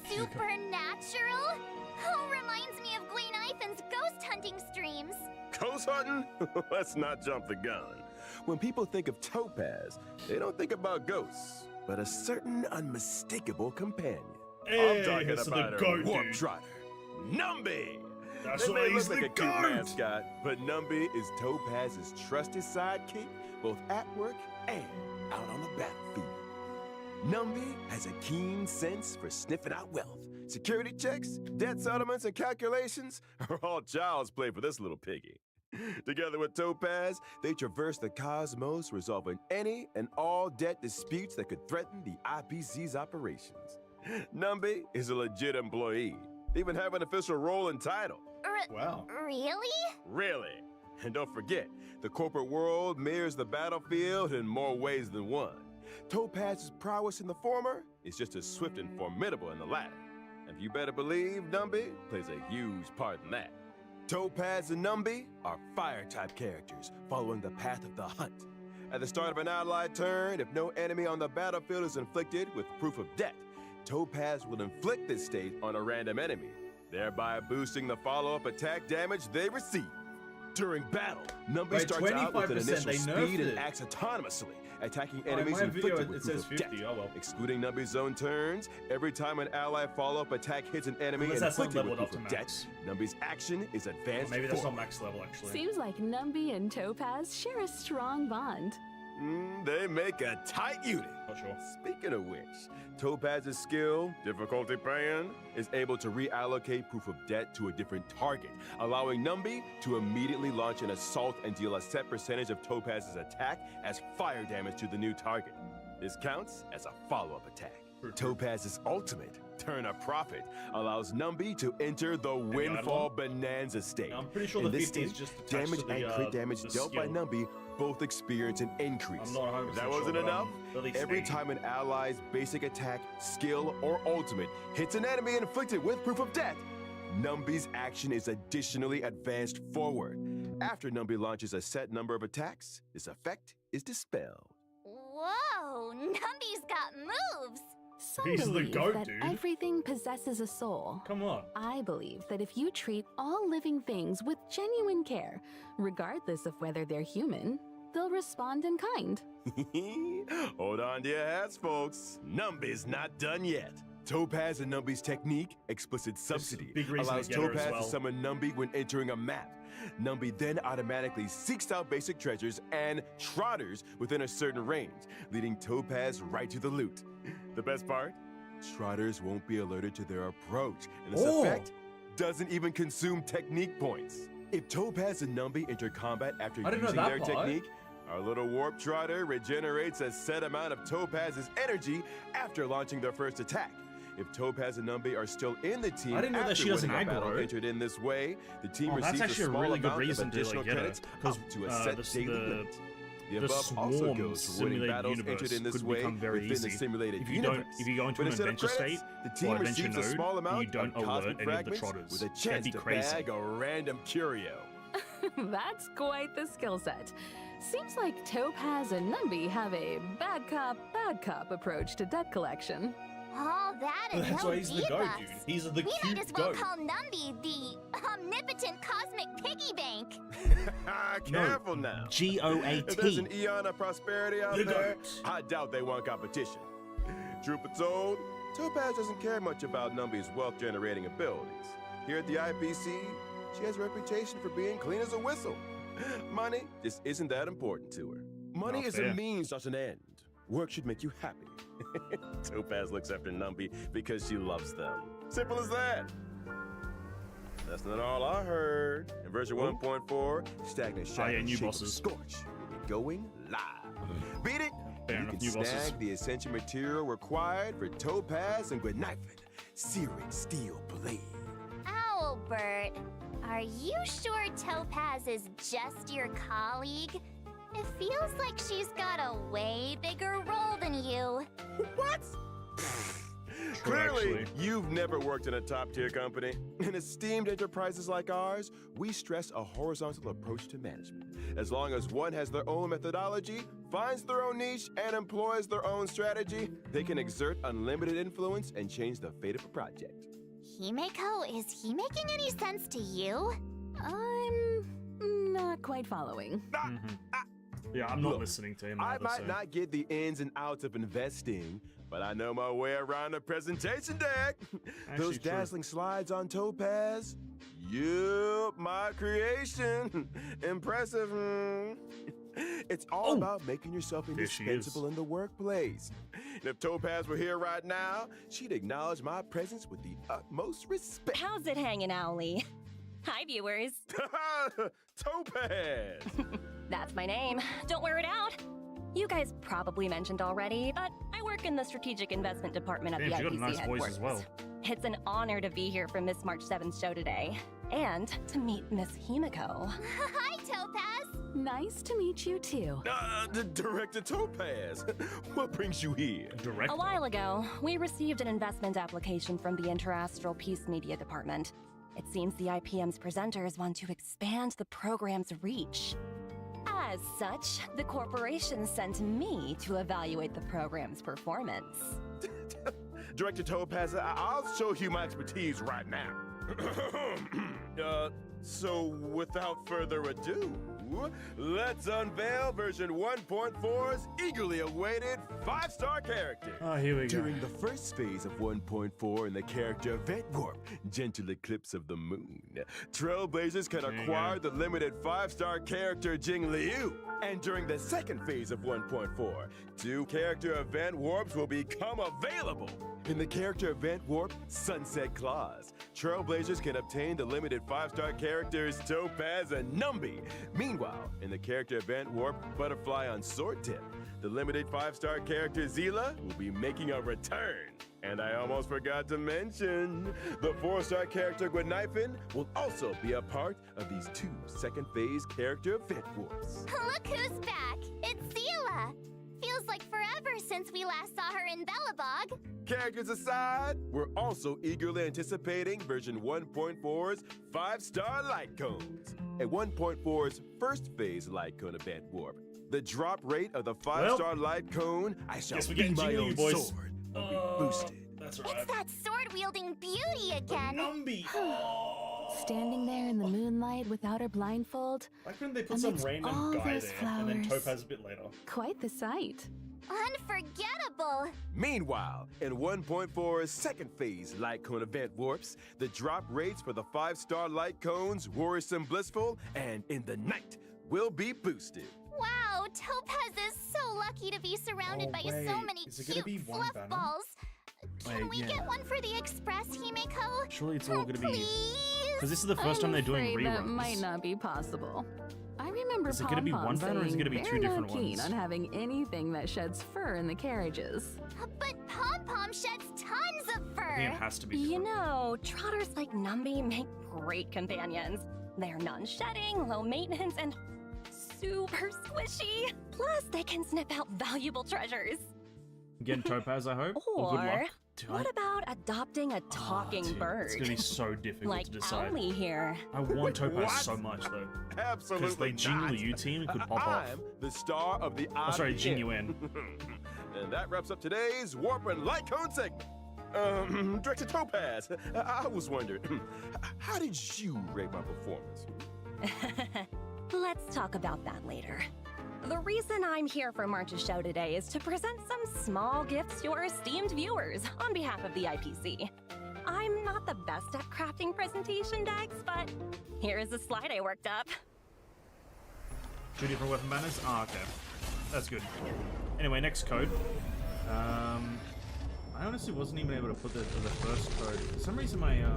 Supernatural? Oh, reminds me of Gwen Ivan's ghost hunting streams. Ghost hunting? Let's not jump the gun. When people think of Topaz, they don't think about ghosts, but a certain unmistakable companion. Hey, I'm talking so about the her GOAT, warp dude. trotter, Numby. That's They why may he's look the like a cute GOAT. mascot, but Numby is Topaz's trusted sidekick, both at work and out on the battlefield. Numby has a keen sense for sniffing out wealth. Security checks, debt settlements, and calculations are all child's play for this little piggy. Together with Topaz, they traverse the cosmos, resolving any and all debt disputes that could threaten the IPC's operations. Numby is a legit employee. They even have an official role and title. Wow. Really? Really? And don't forget, the corporate world mirrors the battlefield in more ways than one. Topaz's prowess in the former is just as swift and formidable in the latter. And you better believe Numby plays a huge part in that. Topaz and Numby are fire-type characters following the path of the hunt. At the start of an allied turn, if no enemy on the battlefield is inflicted with proof of debt, Topaz will inflict this state on a random enemy, thereby boosting the follow-up attack damage they receive. During battle, Numby Wait, starts out with an 25%, initial they speed nerfed and it. acts autonomously, attacking Oh, in enemies my video, inflicted with it says proof of 50. debt. Oh, well. Excluding Numby's own turns, every time an ally follow-up attack hits an enemy Unless that's not inflicted with leveled proof up of to debt, max. Numby's action is Or advanced maybe that's not forward. max level, actually. Seems like Numby and Topaz share a strong bond. They make a tight unit. Not sure. Speaking of which, Topaz's skill, difficulty paying, is able to reallocate proof of debt to a different target, allowing Numby to immediately launch an assault and deal a set percentage of Topaz's attack as fire damage to the new target. This counts as a follow-up attack. Topaz's ultimate, Turn a Profit, allows Numby to enter the Windfall Bonanza state. I'm pretty sure In the this 50 is state, just attached damage to the, and crit damage the dealt by skill. Numby both experience an increase. I'm not 100% If that sure, wasn't but enough, I'm at least every 80. time an ally's basic attack, skill, or ultimate hits an enemy inflicted with proof of debt, Numby's action is additionally advanced forward. After Numby launches a set number of attacks, this effect is dispelled. Whoa, Numby's got moves. Some He's the believe goat, that dude. everything possesses a soul. Come on. I believe that if you treat all living things with genuine care, regardless of whether they're human, they'll respond in kind. Hold on to your hats, folks. Numby's not done yet. Topaz and Numby's technique, Explicit Subsidy, big reason allows to get her as Topaz well. to summon Numby when entering a map. Numby then automatically seeks out basic treasures and trotters within a certain range, leading Topaz right to the loot. The best part? Striders won't be alerted to their approach, and this Oh. effect doesn't even consume technique points. If Topaz and Numby enter combat after I didn't know using that their part. technique, our little warp Strider regenerates a set amount of Topaz's energy after launching their first attack. If Topaz and Numby are still in the team I didn't know that after she doesn't winning a battle aggro. entered in this way, the team Oh, that's receives actually a a small really good amount reason of to additional get credits it, because up to a set daily limit. The the above also swarm goes for winning simulated battles universe entered in this could way become very within easy. the simulated If you universe. don't, if you go into But an instead of adventure credits, state the team or adventure receives a node, small amount you don't of cosmic alert any of the fragments trotters. with a That'd chance be to crazy. bag a random curio. That's quite the skill set. Seems like Topaz and Numby have a bad cop approach to debt collection. All that and That's no why he's the goat, debuffs. dude. He's the We might cute as well goat. call Numby the omnipotent cosmic piggy bank. Careful now. If there's G-O-A-T. an eon of prosperity out The there, goats. I doubt they want competition. Truth be told, Topaz doesn't care much about Numby's wealth-generating abilities. Here at the IPC, she has a reputation for being clean as a whistle. Money just isn't that important to her. Money Not is fair. a means, not an end. Work should make you happy. Topaz looks after Numby because she loves them. Simple as that. That's not all I heard. In version 1.4, Stagnant Shadow new Shape of bosses. Scorch will be going live. Beat it? Fair You enough, can new snag bosses. the essential material required for Topaz and Gwennyfin, Searing Steel Blade. Albert, are you sure Topaz is just your colleague? It feels like she's got a way bigger role than you. What? True, Clearly, actually. you've never worked in a top-tier company. In esteemed enterprises like ours, we stress a horizontal approach to management. As long as one has their own methodology, finds their own niche, and employs their own strategy, they can exert unlimited influence and change the fate of a project. Himeko, is he making any sense to you? I'm not quite following. Yeah, I'm not Look, listening to him. I either, might so. not get the ins and outs of investing, but I know my way around the presentation deck. Those true. dazzling slides on Topaz. Yup, my creation. Impressive. It's all about making yourself There she indispensable is. in the workplace. And if Topaz were here right now, she'd acknowledge my presence with the utmost respect. How's it hanging, Owly? Hi, viewers. Topaz! That's my name. Don't wear it out. You guys probably mentioned already, but I work in the strategic investment department at Damn, the she got a IPC nice voice headquarters. as well. It's an honor to be here for Miss March 7's show today, and to meet Miss Himeko. Hi, Topaz. Nice to meet you too. The Director Topaz, what brings you here? Direct. A while ago, we received an investment application from the Interastral Peace Media Department. It seems the IPM's presenters want to expand the program's reach. As such, the corporation sent me to evaluate the program's performance. Director Topaz, I'll show you my expertise right now. So without further ado, let's unveil version 1.4's eagerly awaited 5-star character. Oh, here we go. During the first phase of 1.4 in the character Event Warp, Gentle Eclipse of the Moon, Trailblazers can There you acquire go. the limited 5-star character Jing Liu. And during the second phase of 1.4, 2 character event warps will become available. In the character event warp, Sunset Claws, Trailblazers can obtain the limited 5-star characters Topaz and Numby. Meanwhile, in the character event warp, Butterfly on Sword Tip, the limited 5-star character Zila will be making a return. And I almost forgot to mention, the 4-star character Gwennyfin will also be a part of these 2 second phase character event warps. Look who's back. It's Zila. Feels like forever since we last saw her in Bellabog. Characters aside, we're also eagerly anticipating version 1.4's 5-star light cones. At 1.4's first phase light cone event warp, the drop rate of the 5-star light cone, I shall guess we're be getting my Jingle, own boys. sword, will be boosted. That's It's right. that sword-wielding beauty again. Numby. Oh. Standing there in the moonlight without her blindfold, Why couldn't they put some amidst random all guy those there and then flowers. Topaz a bit later? quite the sight. Unforgettable. Meanwhile, in 1.4's second phase light cone event warps, the drop rates for the 5-star light cones, Worrisome Blissful, and In the Night will be boosted. Wow, Topaz is so lucky to be surrounded Oh, by so wait. many Is it gonna cute be one fluff Venom? balls. Oh, Can Wait, we yeah. get one for the Express, Himeko? Surely it's all gonna be. Please? Because this is the first time they're doing afraid that reruns. might not be possible. I remember Is it gonna be one van or is it gonna be two different they're not keen ones? on having anything that sheds fur in the carriages. But Pom Pom sheds tons of I think it fur. has to be You different. know, trotters like Numby make great companions. They're non-shedding, low maintenance, and super squishy. Plus, they can snip out valuable treasures. Getting Topaz, I hope. Or good Or luck. Dude, what about adopting a talking dude, bird? It's gonna be so difficult like to decide. Owly here. I want Topaz What? so much though. Absolutely Because they Jingle not. You team could pop off. I'm the star of the Oh, sorry, IPM. Genuine. And that wraps up today's Warp and Light Cone segment. Director Topaz, I was wondering, how did you rate my performance? Let's talk about that later. The reason I'm here for March's show today is to present some small gifts to our esteemed viewers on behalf of the IPC. I'm not the best at crafting presentation decks, but here's a slide I worked up. 2 different weapon banners? Ah, okay. That's good. Anyway, next code. I honestly wasn't even able to put the first code. For some reason my I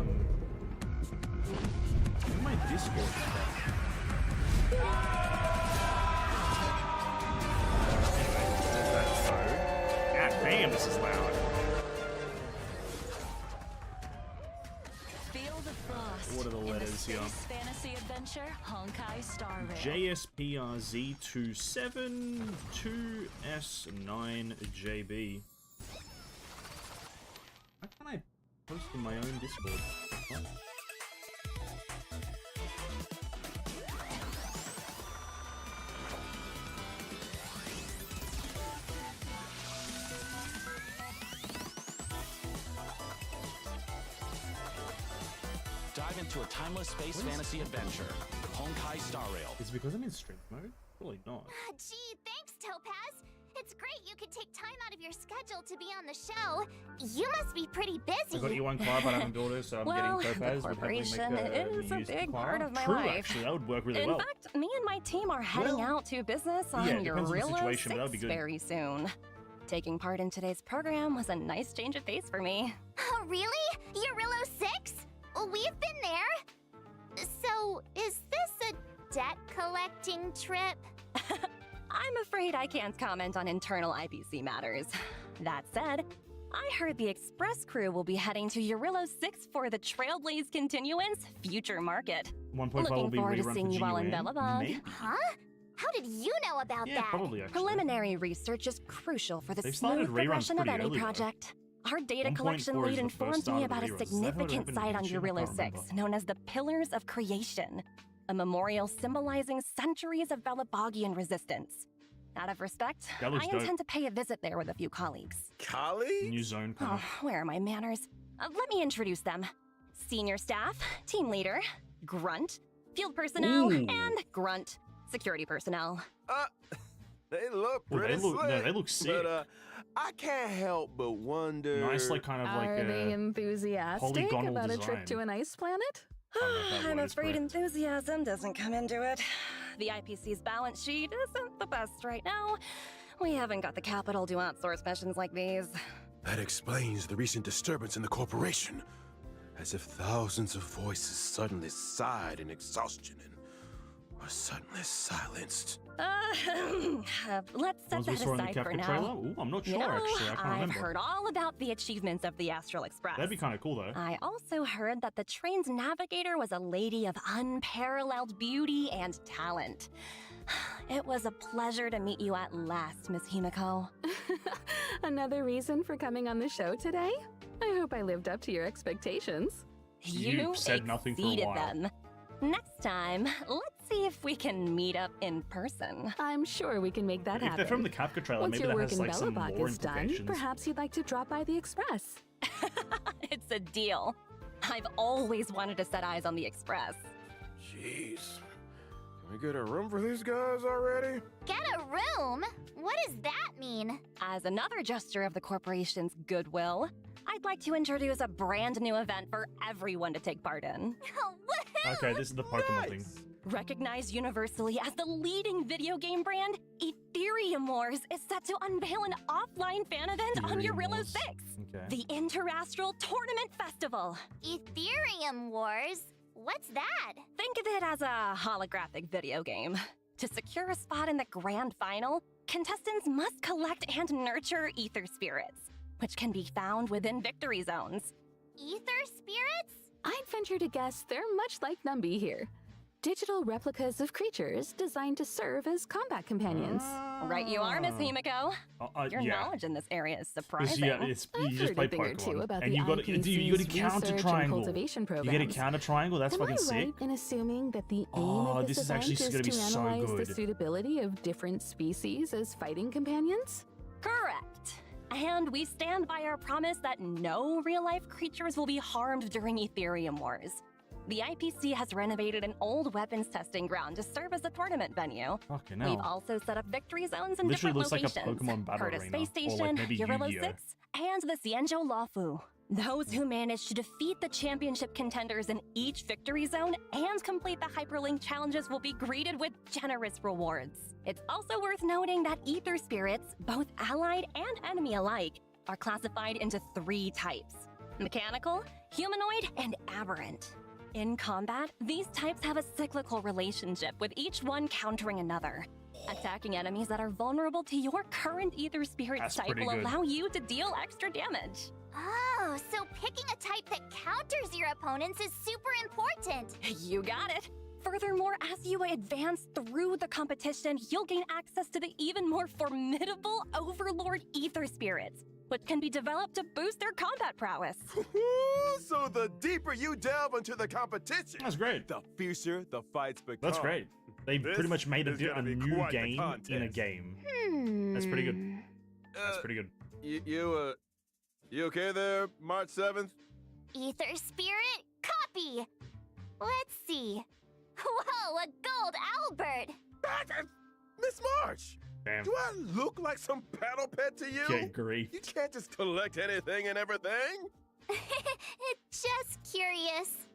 think my Discord is down. Anyway, there's that code. God damn, this is loud. Feel the frost. What are the in letters here? space fantasy adventure honkaistarrail. JSPRZ272S9JB. Why can't I post in my own Discord? What? Dive into a timeless space What is fantasy adventure. Honkai Star Rail. Is it because I'm in strength mode? Probably not. Gee, thanks, Topaz. It's great you could take time out of your schedule to be on the show. You must be pretty I got busy. E1 Clara, but I haven't built it, so I'm Well, getting Topaz. the Would happily make corporation a is a used big Clara. part of my True, life. actually, that would work really In well. fact, me and my team are heading Well, out to business on yeah, it depends on the Eurilla situation, but that would 6 be good. very soon. Taking part in today's program was a nice change of pace for me. Oh, really? Eurilla 6? We've been there. So, is this a debt collecting trip? I'm afraid I can't comment on internal IPC matters. That said, I heard the Express crew will be heading to Eurilla 6 for the Trailblaze Continuance Future Market. 1.5 will Looking be forward to rerun seeing for you all in Genuine. Bellabog. Maybe? Huh? How did you know about Yeah, that? probably actually. Preliminary research is crucial for the They've started smooth reruns progression of pretty any early, though. project. Our data 1.4 collection is lead the first informed start me of the about a reruns. Is that how it significant happened in site on Genshin? I Eurilla can't 6 remember. known as the Pillars of Creation, a memorial symbolizing centuries of Bellabogian resistance. Out of respect, That looks I dope. intend to pay a visit there with a few colleagues. Colleagues? New zone Oh, coming. where are my manners? Let me introduce them. Senior staff, team leader, grunt, field personnel, Ooh. and grunt, security personnel. They look Well, pretty they look- no, slick, they look sick. But I can't help but wonder. Nice, like kind of like Are they a. enthusiastic polygonal about a trip design. to an ice planet? I don't know if that I'm word is afraid correct. enthusiasm doesn't come into it. The IPC's balance sheet isn't the best right now. We haven't got the capital to outsource missions like these. That explains the recent disturbance in the corporation. As if thousands of voices suddenly sighed in exhaustion and were suddenly silenced. Let's set Ones we that saw in the aside for Kefka now. trailer? Ooh, I'm not You sure know, actually. I can't I've remember. heard all about the achievements of the Astral Express. That'd be kind of cool though. I also heard that the train's navigator was a lady of unparalleled beauty and talent. It was a pleasure to meet you at last, Miss Himiko. Another reason for coming on the show today? I hope I lived up to your expectations. You said nothing for a exceeded while. them. Next time, let's see if we can meet up in person. I'm sure we can make that If happen. they're from the Kafka trailer, Once maybe your that work has in like some Bellabog more is done, implications. perhaps you'd like to drop by the Express. It's a deal. I've always wanted to set eyes on the Express. Jeez. Can we get a room for these guys already? Get a room? What does that mean? As another gesture of the corporation's goodwill, I'd like to introduce a brand new event for everyone to take part in. Oh, woohoo! Okay, this is the Pokemon thing. Recognized universally as the leading video game brand, Ethereum Wars is set to unveil an offline fan event on Ethereum Eurilla Wars. 6, Okay. the Interastral Tournament Festival. Ethereum Wars? What's that? Think of it as a holographic video game. To secure a spot in the grand final, contestants must collect and nurture ether spirits, which can be found within victory zones. Ether spirits? I'd venture to guess they're much like Numby here. Digital replicas of creatures designed to serve as combat companions. Right you are, Miss Himiko. Your yeah. knowledge in this area is surprising. Yeah, it's, I've you just heard play a thing or two Pokemon, about and the you got IPC's to counter research and triangle. cultivation You get a programs. counter triangle. That's Am fucking I sick. right in assuming that the aim Oh, of this this is event actually is gonna to be so analyze the good. suitability of different species as fighting companions? Correct. And we stand by our promise that no real-life creatures will be harmed during Ethereum Wars. The IPC has renovated an old weapons testing ground to serve as a tournament venue. Fucking We've hell. also set up victory zones in Literally different looks like a locations. Pokemon battle Curtis arena, Space or like Station, maybe Eurilla Yu-Gi-Oh. 6, and the Xianzhou Luofu. Those who manage to defeat the championship contenders in each victory zone and complete the hyperlink challenges will be greeted with generous rewards. It's also worth noting that ether spirits, both allied and enemy alike, are classified into 3 types: mechanical, humanoid, and aberrant. In combat, these types have a cyclical relationship, with each one countering another. Attacking enemies that are vulnerable to your current ether spirit That's type pretty will good. allow you to deal extra damage. Oh, so picking a type that counters your opponents is super important. You got it! Furthermore, as you advance through the competition, you'll gain access to the even more formidable Overlord Ether Spirits, which can be developed to boost their combat prowess. So the deeper you delve into the competition, That's great. the fiercer the fights become. That's great. They This pretty much made is a gonna be new quite the game in a contest. game. Hmm. That's pretty good. That's pretty good. You okay there, March 7th? Ether spirit copy. Let's see. Whoa, a gold Albert. Miss March, Damn. do I look like some battle pet to you? Get grief. You can't just collect anything and everything. Just curious.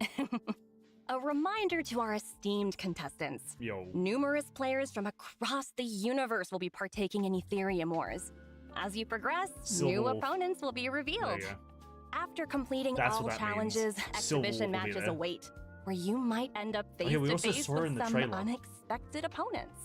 A reminder to our esteemed contestants. Yo. Numerous players from across the universe will be partaking in Ethereum Wars. As you progress, Silver new Wolf. opponents will be There revealed. you go. After completing That's all what that challenges, means. Silver exhibition Wolf will be matches there. await, where you might end up face yeah, we to also face saw her in with the some trailer. unexpected opponents.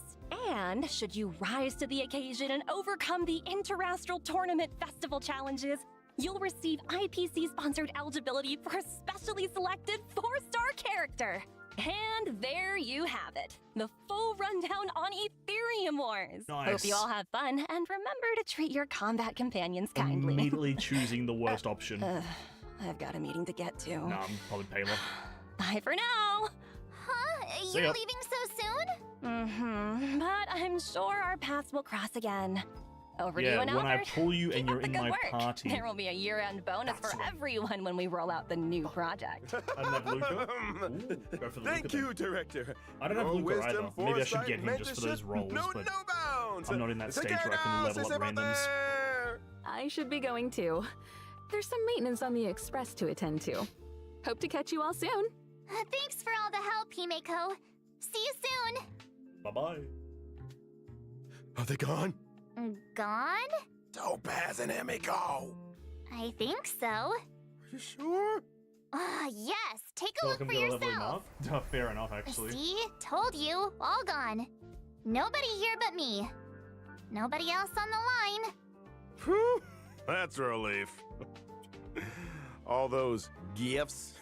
And should you rise to the occasion and overcome the Interastral Tournament Festival challenges, you'll receive IPC-sponsored eligibility for a specially selected 4-star character. And there you have it, the full rundown on Ethereum Wars. Nice. Hope you all have fun, and remember to treat your combat companions kindly. Immediately choosing the worst option. I've got a meeting to get to. No, I'm probably paler. Bye for now. Huh? See You're ya. leaving so soon? But I'm sure our paths will cross again. Over to you Yeah, and when I Albert. pull you Keep and up you're the in good my work. party. There will be a year-end bonus That's for right. everyone when we roll out the new project. I don't have Luca. Ooh, go for the Thank Luca you, then. Director. I don't have Your Luca wisdom, either. Maybe I should foresight, get him just for those mentorship, roles, no but bounds. I'm not in that Take stage care where I can now, level up Sis Emma randoms. there. I should be going too. There's some maintenance on the Express to attend to. Hope to catch you all soon. Thanks for all the help, Himeko. See you soon. Bye-bye. Are they gone? Gone? Topaz and Emiko. I think so. Are you sure? Yes. Take a Feel look like I'm for gonna level him yourself. up. Fair enough, actually. See? Told you. All gone. Nobody here but me. Nobody else on the line. Whew, that's a relief. All those gifts.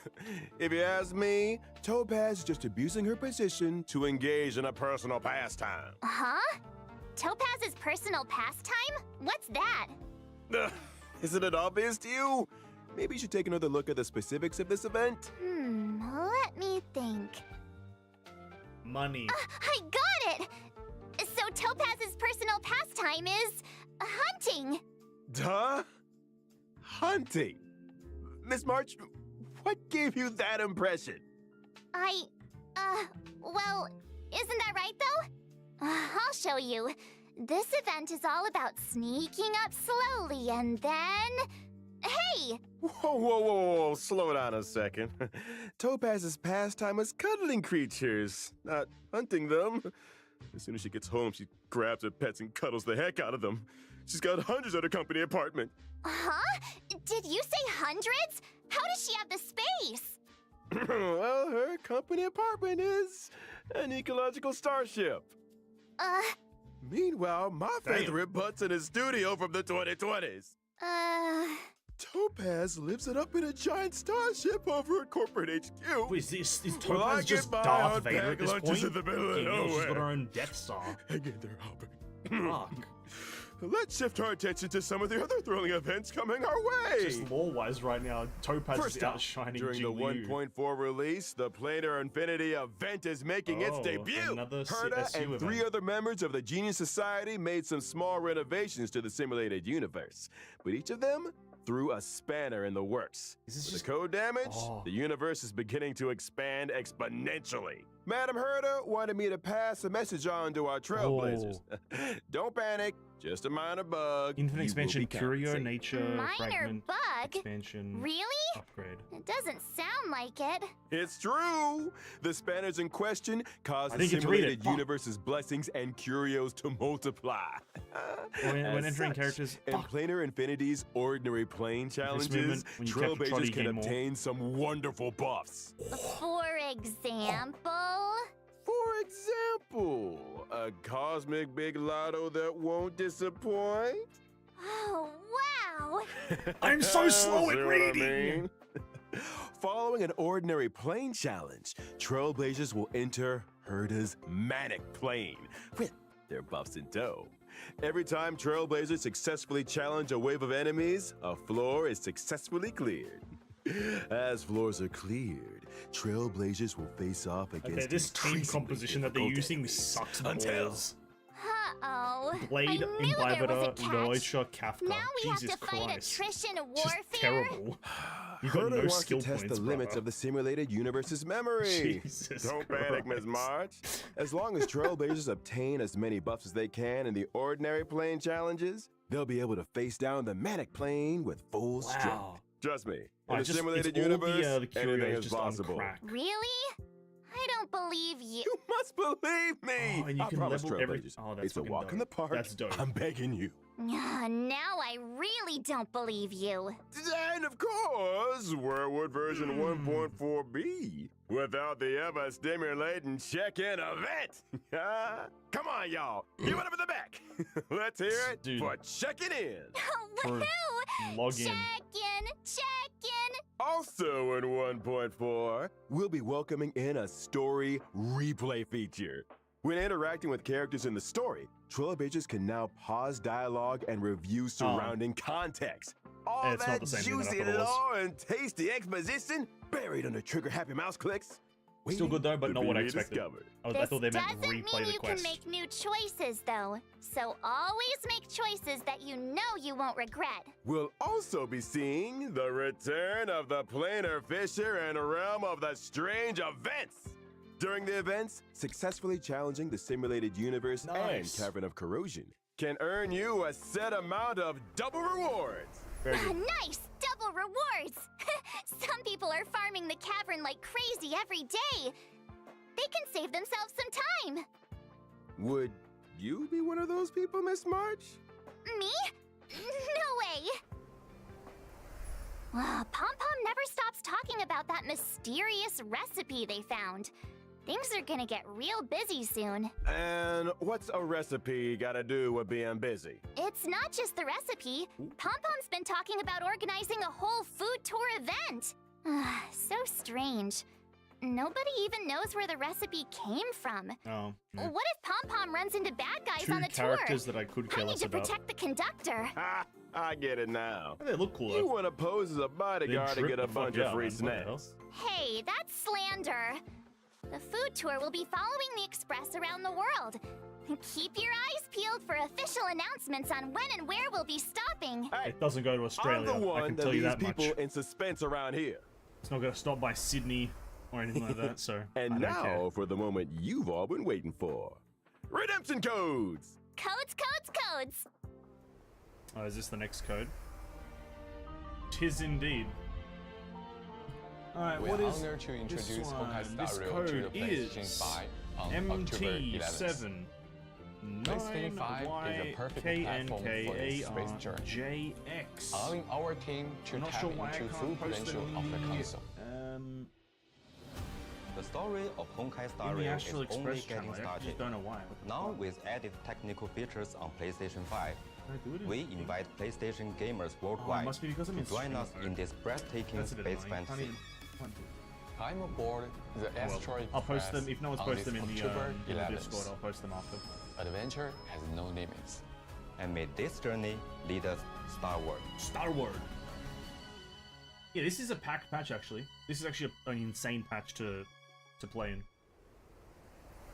If you ask me, Topaz is just abusing her position to engage in a personal pastime. Huh? Topaz's personal pastime? What's that? Isn't it obvious to you? Maybe you should take another look at the specifics of this event. Let me think. Money. I got it! So Topaz's personal pastime is hunting. Duh? Hunting? Miss March, what gave you that impression? Well, isn't that right though? I'll show you. This event is all about sneaking up slowly and then... Hey! Whoa, slow down a second. Topaz's pastime is cuddling creatures, not hunting them. As soon as she gets home, she grabs her pets and cuddles the heck out of them. She's got hundreds at her company apartment. Huh? Did you say hundreds? How does she have the space? Well, her company apartment is an ecological starship. Meanwhile, my favorite butts in his studio from the 2020s. Topaz lives it up in a giant starship over at corporate HQ. Wait, is Topaz Well, I just get my Darth own Vader at bag this lunches point? in the middle of She's got nowhere. her own Death Star. Hang in there, Albert. Fuck. Let's shift our attention to some of the other thrilling events coming our way. Just lore-wise right now, Topaz First is up, outshining during the Jing Liu. 1.4 release, the Planar Infinity event is making its Oh, debut. another Herta SU and 3 event. other members of the Genius Society made some small renovations to the simulated universe, but each of them threw a spanner in the works. Is this With just- the code damage, Oh. the universe is beginning to expand exponentially. Madam Herta wanted me to pass a message on to our trailblazers. Don't panic, just a minor bug. Infinite You will expansion, be Curio, compensated. Nature, Minor Fragment, bug? expansion, Really? upgrade. It doesn't sound like it. It's true! The spanners in question cause I the didn't get to read it. simulated Fuck. universe's blessings and curios to multiply. When As entering such, characters, in fuck. Planar Infinity's ordinary plane challenges, movement, when you capture trailblazers Trotty, can gain more. obtain some wonderful buffs. For example? For example, a cosmic big lotto that won't disappoint. Oh, wow! I'm so slow See at what I reading. mean? Following an ordinary plane challenge, trailblazers will enter Herta's manic plane with their buffs in tow. Every time trailblazers successfully challenge a wave of enemies, a floor is successfully cleared. As floors are cleared, trailblazers will face off against Okay, this team increasingly composition that they're difficult using enemies sucks until balls. Uh-oh. Blade, I knew there was a Imbibitor, catch. Deutscher, Kafka. Now we Jesus have to fight Christ. attrition Just warfare? terrible. You've got Herta no wants skill to test points, the limits brother. of the simulated universe's memory. Jesus Don't panic, Ms. Christ. March. As long as trailblazers obtain as many buffs as they can in the ordinary plane challenges, they'll be able to face down the manic plane with full strength. Wow. Trust me, in Oh, the it's just- simulated it's all universe, the anything curios is just on possible. crack. Really? I don't believe you. You must believe me. Oh, and you I can promise, level every- trailblazers. Oh, that's it's a fucking walk in the dope. park. That's dope. I'm begging you. Now I really don't believe you. And of course, where would version 1.4 be without the ever-stimulating check-in event? Come on, y'all. Give it up in the back. Let's hear it Dude. for checking in. Woohoo! log in. Check in. Also in 1.4, we'll be welcoming in a story replay feature. When interacting with characters in the story, trailblazers can now pause dialogue and review surrounding context. All It's not that the same thing that I juicy thought it was. lore and tasty exposition buried under trigger-happy mouse clicks. Still good though, but waiting not to what be I expected. rediscovered. I This thought they meant doesn't replay mean the you quest. can make new choices, though. So always make choices that you know you won't regret. We'll also be seeing the return of the Planar Fisher and Realm of the Strange events. During the events, successfully challenging the simulated universe Nice. and Cavern of Corrosion can earn you a set amount of double rewards. Very good. Nice! Double rewards! Some people are farming the cavern like crazy every day. They can save themselves some time. Would you be one of those people, Miss March? Me? No way! Pom Pom never stops talking about that mysterious recipe they found. Things are gonna get real busy soon. And what's a recipe gotta do with being busy? It's not just the recipe. Pom Pom's been talking about organizing a whole food tour event. So strange. Nobody even knows where the recipe came from. Oh. What if Pom Pom runs into bad guys Two on the characters tour? that I could I care need less to about. protect the conductor. Ha! I get it now. They look cool You though. want to pose as a bodyguard to Trip get a the fuck bunch of out, free man. What the hell? snacks. Hey, that's slander. The food tour will be following the express around the world. Keep your eyes peeled for official announcements on when and where we'll be stopping. Hey, It doesn't go to Australia. I'm the I one can that tell you leaves that much. people in suspense around here. It's not gonna stop by Sydney or anything like that. So And I don't now care. for the moment you've all been waiting for. Redemption codes! Codes, codes, codes. Oh, is this the next code? Tis indeed. Alright, We what are is honored to introduce this one? Honkai This Star Rail to code the PlayStation is 5 on October 11th. MT7 PlayStation 5 is a perfect platform for a space journey, JX. allowing our team to I'm not tap sure why I into can't full post it potential in of the the, console. The story of Honkai Star In the Rail is Astral only Express getting channel, I started. just don't know why. What the Now fuck? with added technical features on PlayStation 5, Can I do it in we the thing? invite PlayStation gamers Oh, it worldwide must be because I'm to in join stream us mode. in this breathtaking That's a bit space annoying. fantasy. Can't do it. Climb aboard the Oh, well. Asteroid I'll post Express them if no one's on posted this them in the October Discord. 11th. I'll post them after. Adventure has no limits. And may this journey lead us starward. Starward. Yeah, this is a packed patch actually. This is actually an insane patch to play in.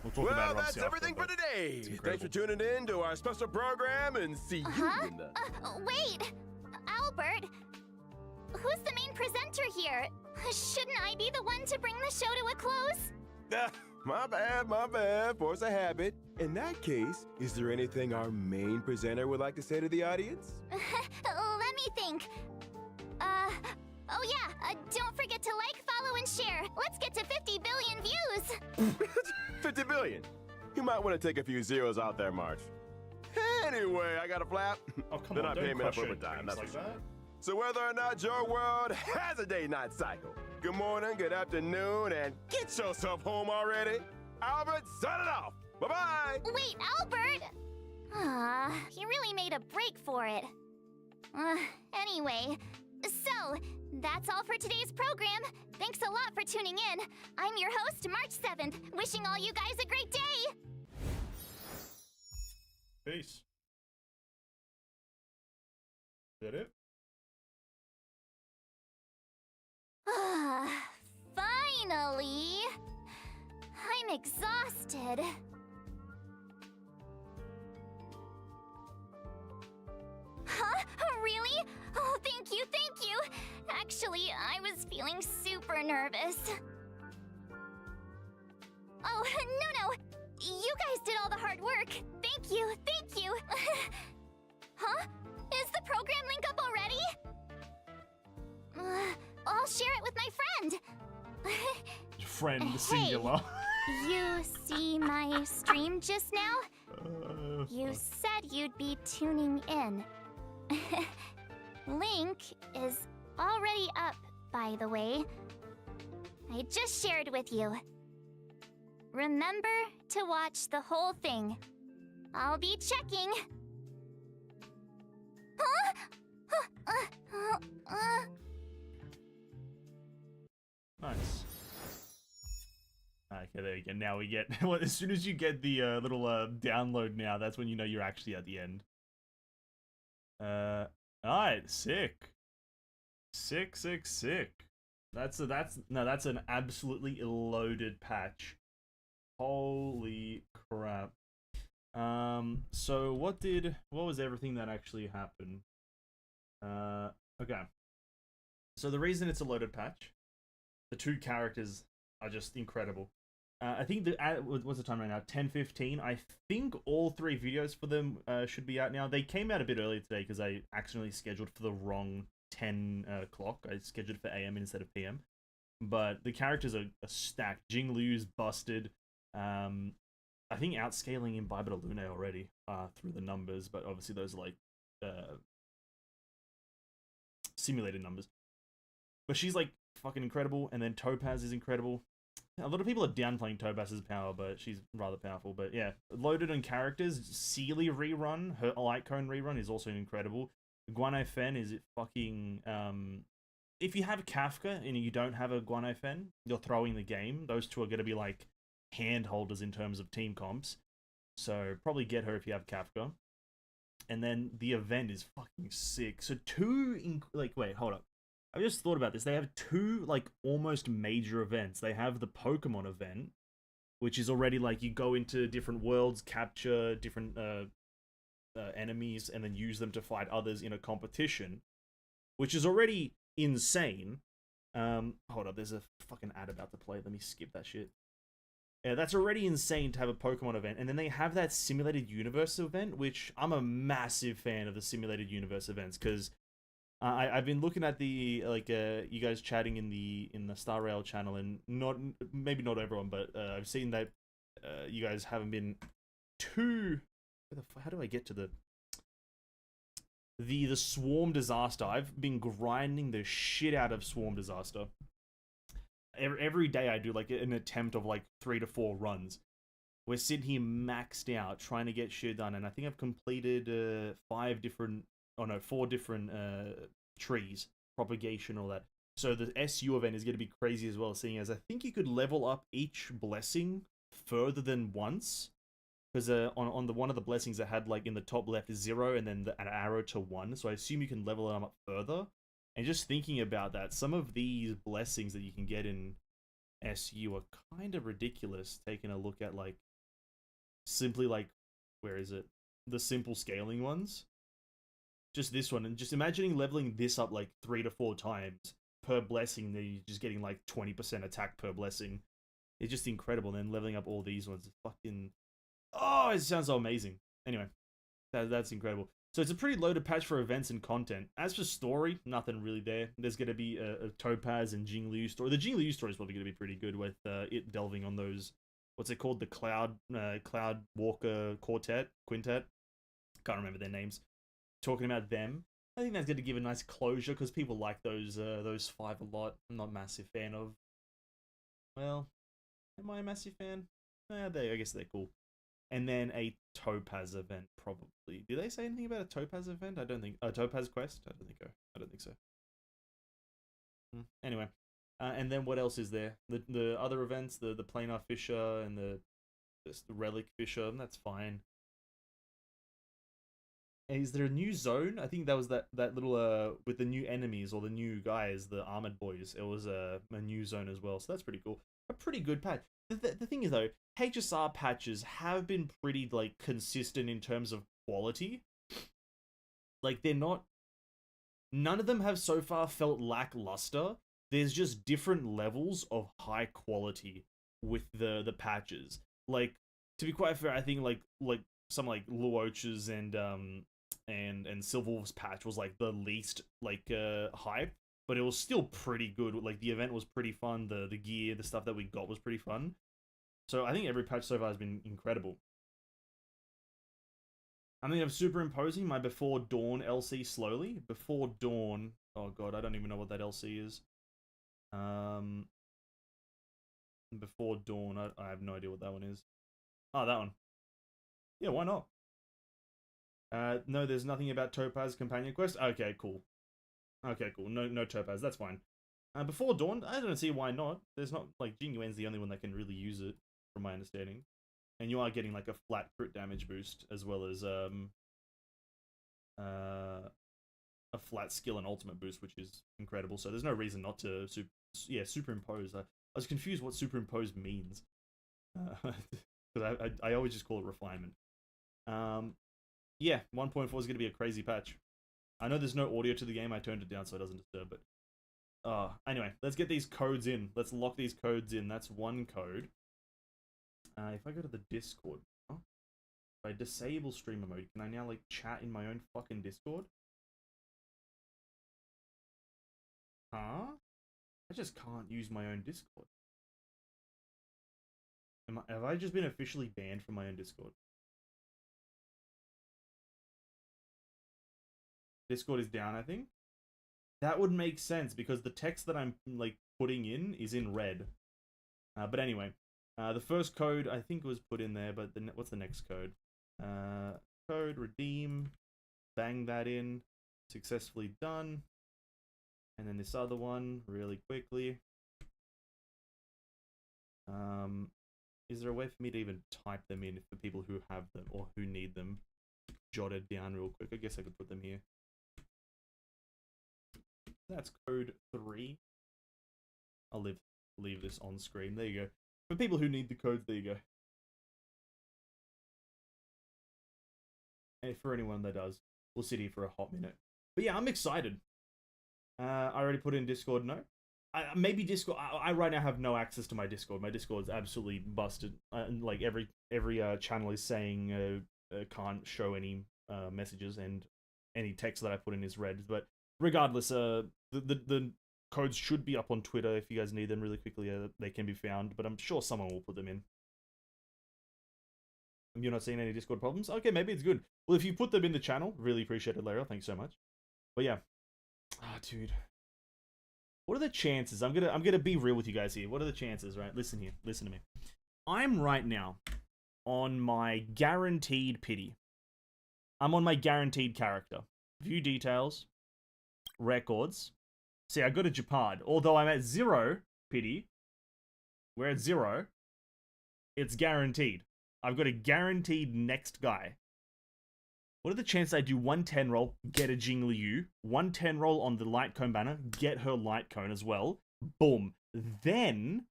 We'll talk about Well, it that's obviously everything after, for but today. it's Thanks for tuning in to our special program and see you in the... Wait! Albert! Who's the main presenter here? Shouldn't I be the one to bring the show to a close? Ah, my bad. Force a habit. In that case, is there anything our main presenter would like to say to the audience? Let me think. Oh yeah, don't forget to like, follow, and share. Let's get to 50 billion views! 50 billion. You might want to take a few zeros out there, March. Anyway, I got a flap. Oh, come They're on, not don't paying me enough crush your overtime, dreams that's like for sure. that. So whether or not your world has a day-night cycle, good morning, good afternoon, and get yourself home already. Albert, sign it off. Bye-bye. Wait, Albert! He really made a break for it. Anyway, so, that's all for today's program. Thanks a lot for tuning in. I'm your host, March 7th, wishing all you guys a great day! Peace. Is that it? Finally! I'm exhausted. Huh? Really? Oh, thank you, thank you! Actually, I was feeling super nervous. Oh, no! You guys did all the hard work. Thank you, thank you! Huh? Is the program link up already? I'll share it with my friend. Friend, Hey. singular. You see my stream just now? You said you'd be tuning in. Link is already up, by the way. I just shared with you. Remember to watch the whole thing. I'll be checking. Huh? Nice. Okay, there you go. Now we get... well, as soon as you get the little download now, that's when you know you're actually at the end. Alright, sick. Sick. That's an absolutely loaded patch. Holy crap. So what was everything that actually happened? Okay. So the reason it's a loaded patch, the two characters are just incredible. I think what's the time right now? 10:15. I think all three videos for them should be out now. They came out a bit earlier today because I accidentally scheduled for the wrong 10 o'clock. I scheduled for AM instead of PM. But the characters are stacked. Jing Liu's busted. I think outscaling in Baiba Lune already through the numbers, but obviously those are like simulated numbers. But she's like fucking incredible, and then Topaz is incredible. A lot of people are downplaying Topaz's power, but she's rather powerful. But yeah, loaded on characters. Sealy rerun, her Light Cone rerun is also incredible. Guanai Fen is fucking... if you have Kafka and you don't have a Guanai Fen, you're throwing the game. Those two are going to be like hand holders in terms of team comps. So probably get her if you have Kafka. And then the event is fucking sick. So wait, hold up. I just thought about this. They have two, like, almost major events. They have the Pokemon event, which is already, like, you go into different worlds, capture different enemies, and then use them to fight others in a competition, which is already insane. Hold up, there's a fucking ad about to play. Let me skip that shit. Yeah, that's already insane to have a Pokemon event. And then they have that Simulated Universe event, which I'm a massive fan of the Simulated Universe events, because I've been looking at the you guys chatting in the Star Rail channel, and maybe not everyone, but I've seen that you guys haven't been too. How do I get to the Swarm Disaster? I've been grinding the shit out of Swarm Disaster. Every day I do like an attempt of like 3 to 4 runs. We're sitting here maxed out trying to get shit done, and I think I've completed 4 different trees, propagation, all that. So the SU event is going to be crazy as well, seeing as I think you could level up each blessing further than once. Because on the one of the blessings that had like in the top left is 0 and then an arrow to 1. So I assume you can level them up further. And just thinking about that, some of these blessings that you can get in SU are kind of ridiculous. Taking a look at like simply like, where is it? The simple scaling ones. Just this one, and just imagining leveling this up like 3 to 4 times per blessing, then you're just getting like 20% attack per blessing. It's just incredible. And then leveling up all these ones, fucking, oh, it sounds so amazing. Anyway, that's incredible. So it's a pretty loaded patch for events and content. As for story, nothing really there. There's going to be a Topaz and Jing Liu story. The Jing Liu story is probably going to be pretty good with it delving on those, what's it called? The Cloud Walker Quintet. Can't remember their names. Talking about them. I think that's going to give a nice closure because people like those 5 a lot. I'm not a massive fan of. Well, am I a massive fan? I guess they're cool. And then a Topaz event, probably. Did they say anything about a Topaz event? I don't think. A Topaz quest? I don't think so. Anyway, and then what else is there? The other events, the planar fisher and the relic fisher. That's fine. Is there a new zone? I think that was that little with the new enemies or the new guys, the armored boys. It was a new zone as well, so that's pretty cool. A pretty good patch. The thing is though, HSR patches have been pretty like consistent in terms of quality. Like they're not. None of them have so far felt lackluster. There's just different levels of high quality with the patches. Like to be quite fair, I think like some like Luoch's and Silverwolf's patch was like the least like hype, but it was still pretty good. Like the event was pretty fun. The gear, the stuff that we got was pretty fun. So I think every patch so far has been incredible. I'm thinking of superimposing my Before Dawn LC slowly. Before Dawn. Oh god, I don't even know what that LC is. Before Dawn. I have no idea what that one is. Oh, that one. Yeah, why not? No, there's nothing about Topaz companion quest. Okay, cool. Okay, cool. No Topaz. That's fine. Before Dawn, I don't see why not. There's not like Jing Yuan's the only one that can really use it, from my understanding. And you are getting like a flat crit damage boost as well as a flat skill and ultimate boost, which is incredible. So there's no reason not to superimpose. I was confused what superimpose means. Because I always just call it refinement. Yeah, 1.4 is going to be a crazy patch. I know there's no audio to the game. I turned it down so it doesn't disturb it. Anyway, let's get these codes in. Let's lock these codes in. That's one code. If I go to the Discord, if I disable streamer mode, can I now like chat in my own fucking Discord? Huh? I just can't use my own Discord. Have I just been officially banned from my own Discord? Discord is down, I think. That would make sense because the text that I'm like putting in is in red. But anyway, the first code I think was put in there, but what's the next code? Code redeem, bang that in, successfully done. And then this other one really quickly. Is there a way for me to even type them in for people who have them or who need them jotted down real quick? I guess I could put them here. That's code 3. I'll leave this on screen. There you go. For people who need the codes, there you go. And for anyone that does, we'll sit here for a hot minute. But yeah, I'm excited. I already put in Discord, no? Maybe Discord. I right now have no access to my Discord. My Discord's absolutely busted. Like every channel is saying can't show any messages, and any text that I put in is red. But regardless, the codes should be up on Twitter if you guys need them really quickly. They can be found, but I'm sure someone will put them in. You're not seeing any Discord problems? Okay, maybe it's good. Well, if you put them in the channel, really appreciate it, Lara. Thanks so much. But yeah. Ah, dude. What are the chances? I'm gonna be real with you guys here. What are the chances, right? Listen here. Listen to me. I'm right now on my guaranteed pity. I'm on my guaranteed character. View details. Records. See, I go to Japad. Although I'm at 0 pity. We're at 0. It's guaranteed. I've got a guaranteed next guy. What are the chances I do 110 roll, get a Jing Liu, 110 roll on the light cone banner, get her light cone as well. Boom. Then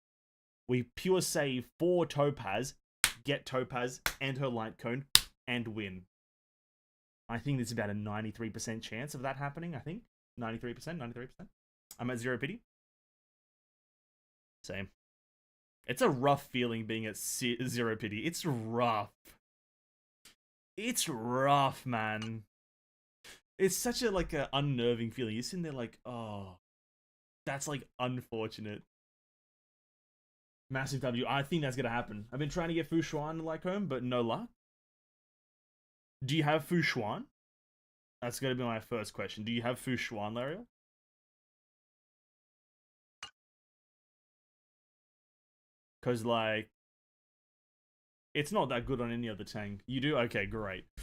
we pure save 4 Topaz, get Topaz and her light cone, and win. I think there's about a 93% chance of that happening, I think. 93%. I'm at 0 pity. Same. It's a rough feeling being at 0 pity. It's rough. It's rough, man. It's such a, like, a unnerving feeling. You're sitting there like, oh, that's, like, unfortunate. Massive W. I think that's gonna happen. I've been trying to get Fu Xuan like home, but no luck. Do you have Fu Xuan? That's gonna be my first question. Do you have Fu Xuan, Lariel? Because, like, it's not that good on any other tank. You do? Okay, great. I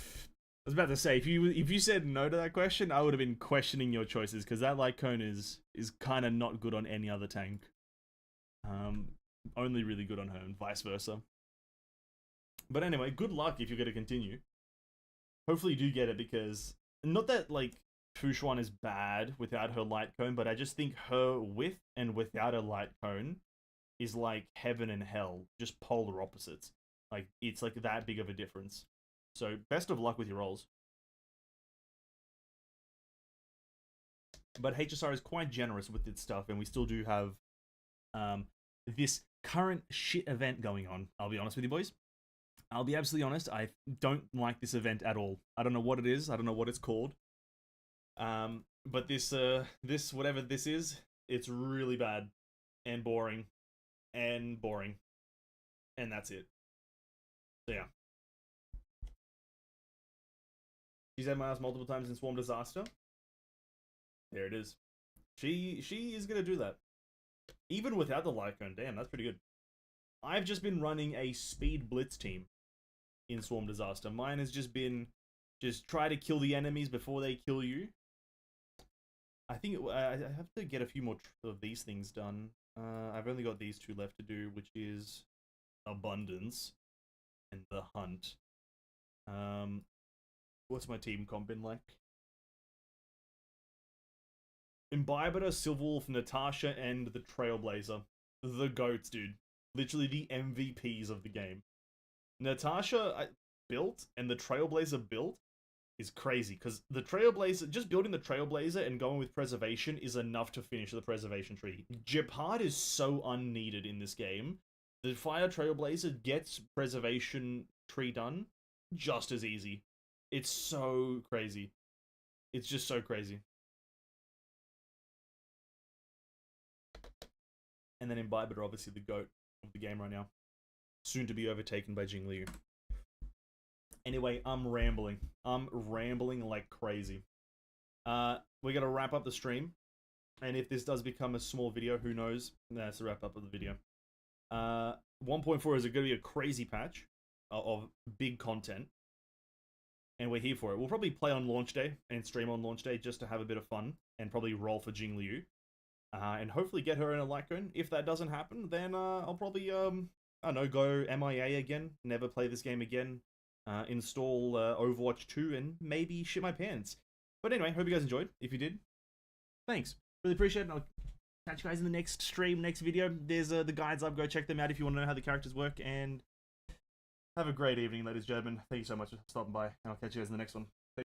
was about to say, if you said no to that question, I would have been questioning your choices, because that light cone is kind of not good on any other tank. Only really good on her, and vice versa. But anyway, good luck if you're going to continue. Hopefully you do get it, because, not that, like, Fu Xuan is bad without her light cone, but I just think her with and without a light cone is like heaven and hell, just polar opposites. Like, it's like that big of a difference. So, best of luck with your rolls. But HSR is quite generous with its stuff, and we still do have this current shit event going on. I'll be honest with you, boys. I'll be absolutely honest, I don't like this event at all. I don't know what it is, I don't know what it's called. But this whatever this is, it's really bad. And boring. And boring. And that's it. So yeah. She's had my ass multiple times in Swarm Disaster. There it is. She is gonna do that. Even without the light cone. Damn, that's pretty good. I've just been running a speed blitz team in Swarm Disaster. Mine has just been try to kill the enemies before they kill you. I think I have to get a few more of these things done. I've only got these 2 left to do, which is Abundance and the Hunt. What's my team comp been like? Imbibitor, Silverwolf, Natasha, and the Trailblazer. The GOATs, dude. Literally the MVPs of the game. Natasha built and the Trailblazer built is crazy, because the Trailblazer, just building the Trailblazer and going with Preservation is enough to finish the Preservation tree. Japad is so unneeded in this game. The Fire Trailblazer gets Preservation tree done just as easy. It's so crazy. It's just so crazy. And then Imbibitor, obviously the GOAT of the game right now. Soon to be overtaken by Jing Liu. Anyway, I'm rambling. I'm rambling like crazy. We're gonna wrap up the stream. And if this does become a small video, who knows? That's the wrap up of the video. 1.4 is gonna be a crazy patch of big content. And we're here for it. We'll probably play on launch day and stream on launch day just to have a bit of fun. And probably roll for Jing Liu. And hopefully get her in a light cone. If that doesn't happen, then I'll probably, I don't know, go MIA again. Never play this game again. Install Overwatch 2 and maybe shit my pants. But anyway, hope you guys enjoyed. If you did, thanks. Really appreciate it. And I'll catch you guys in the next stream, next video. There's the guides up. Go check them out if you want to know how the characters work. And have a great evening, ladies and gentlemen. Thank you so much for stopping by. And I'll catch you guys in the next one.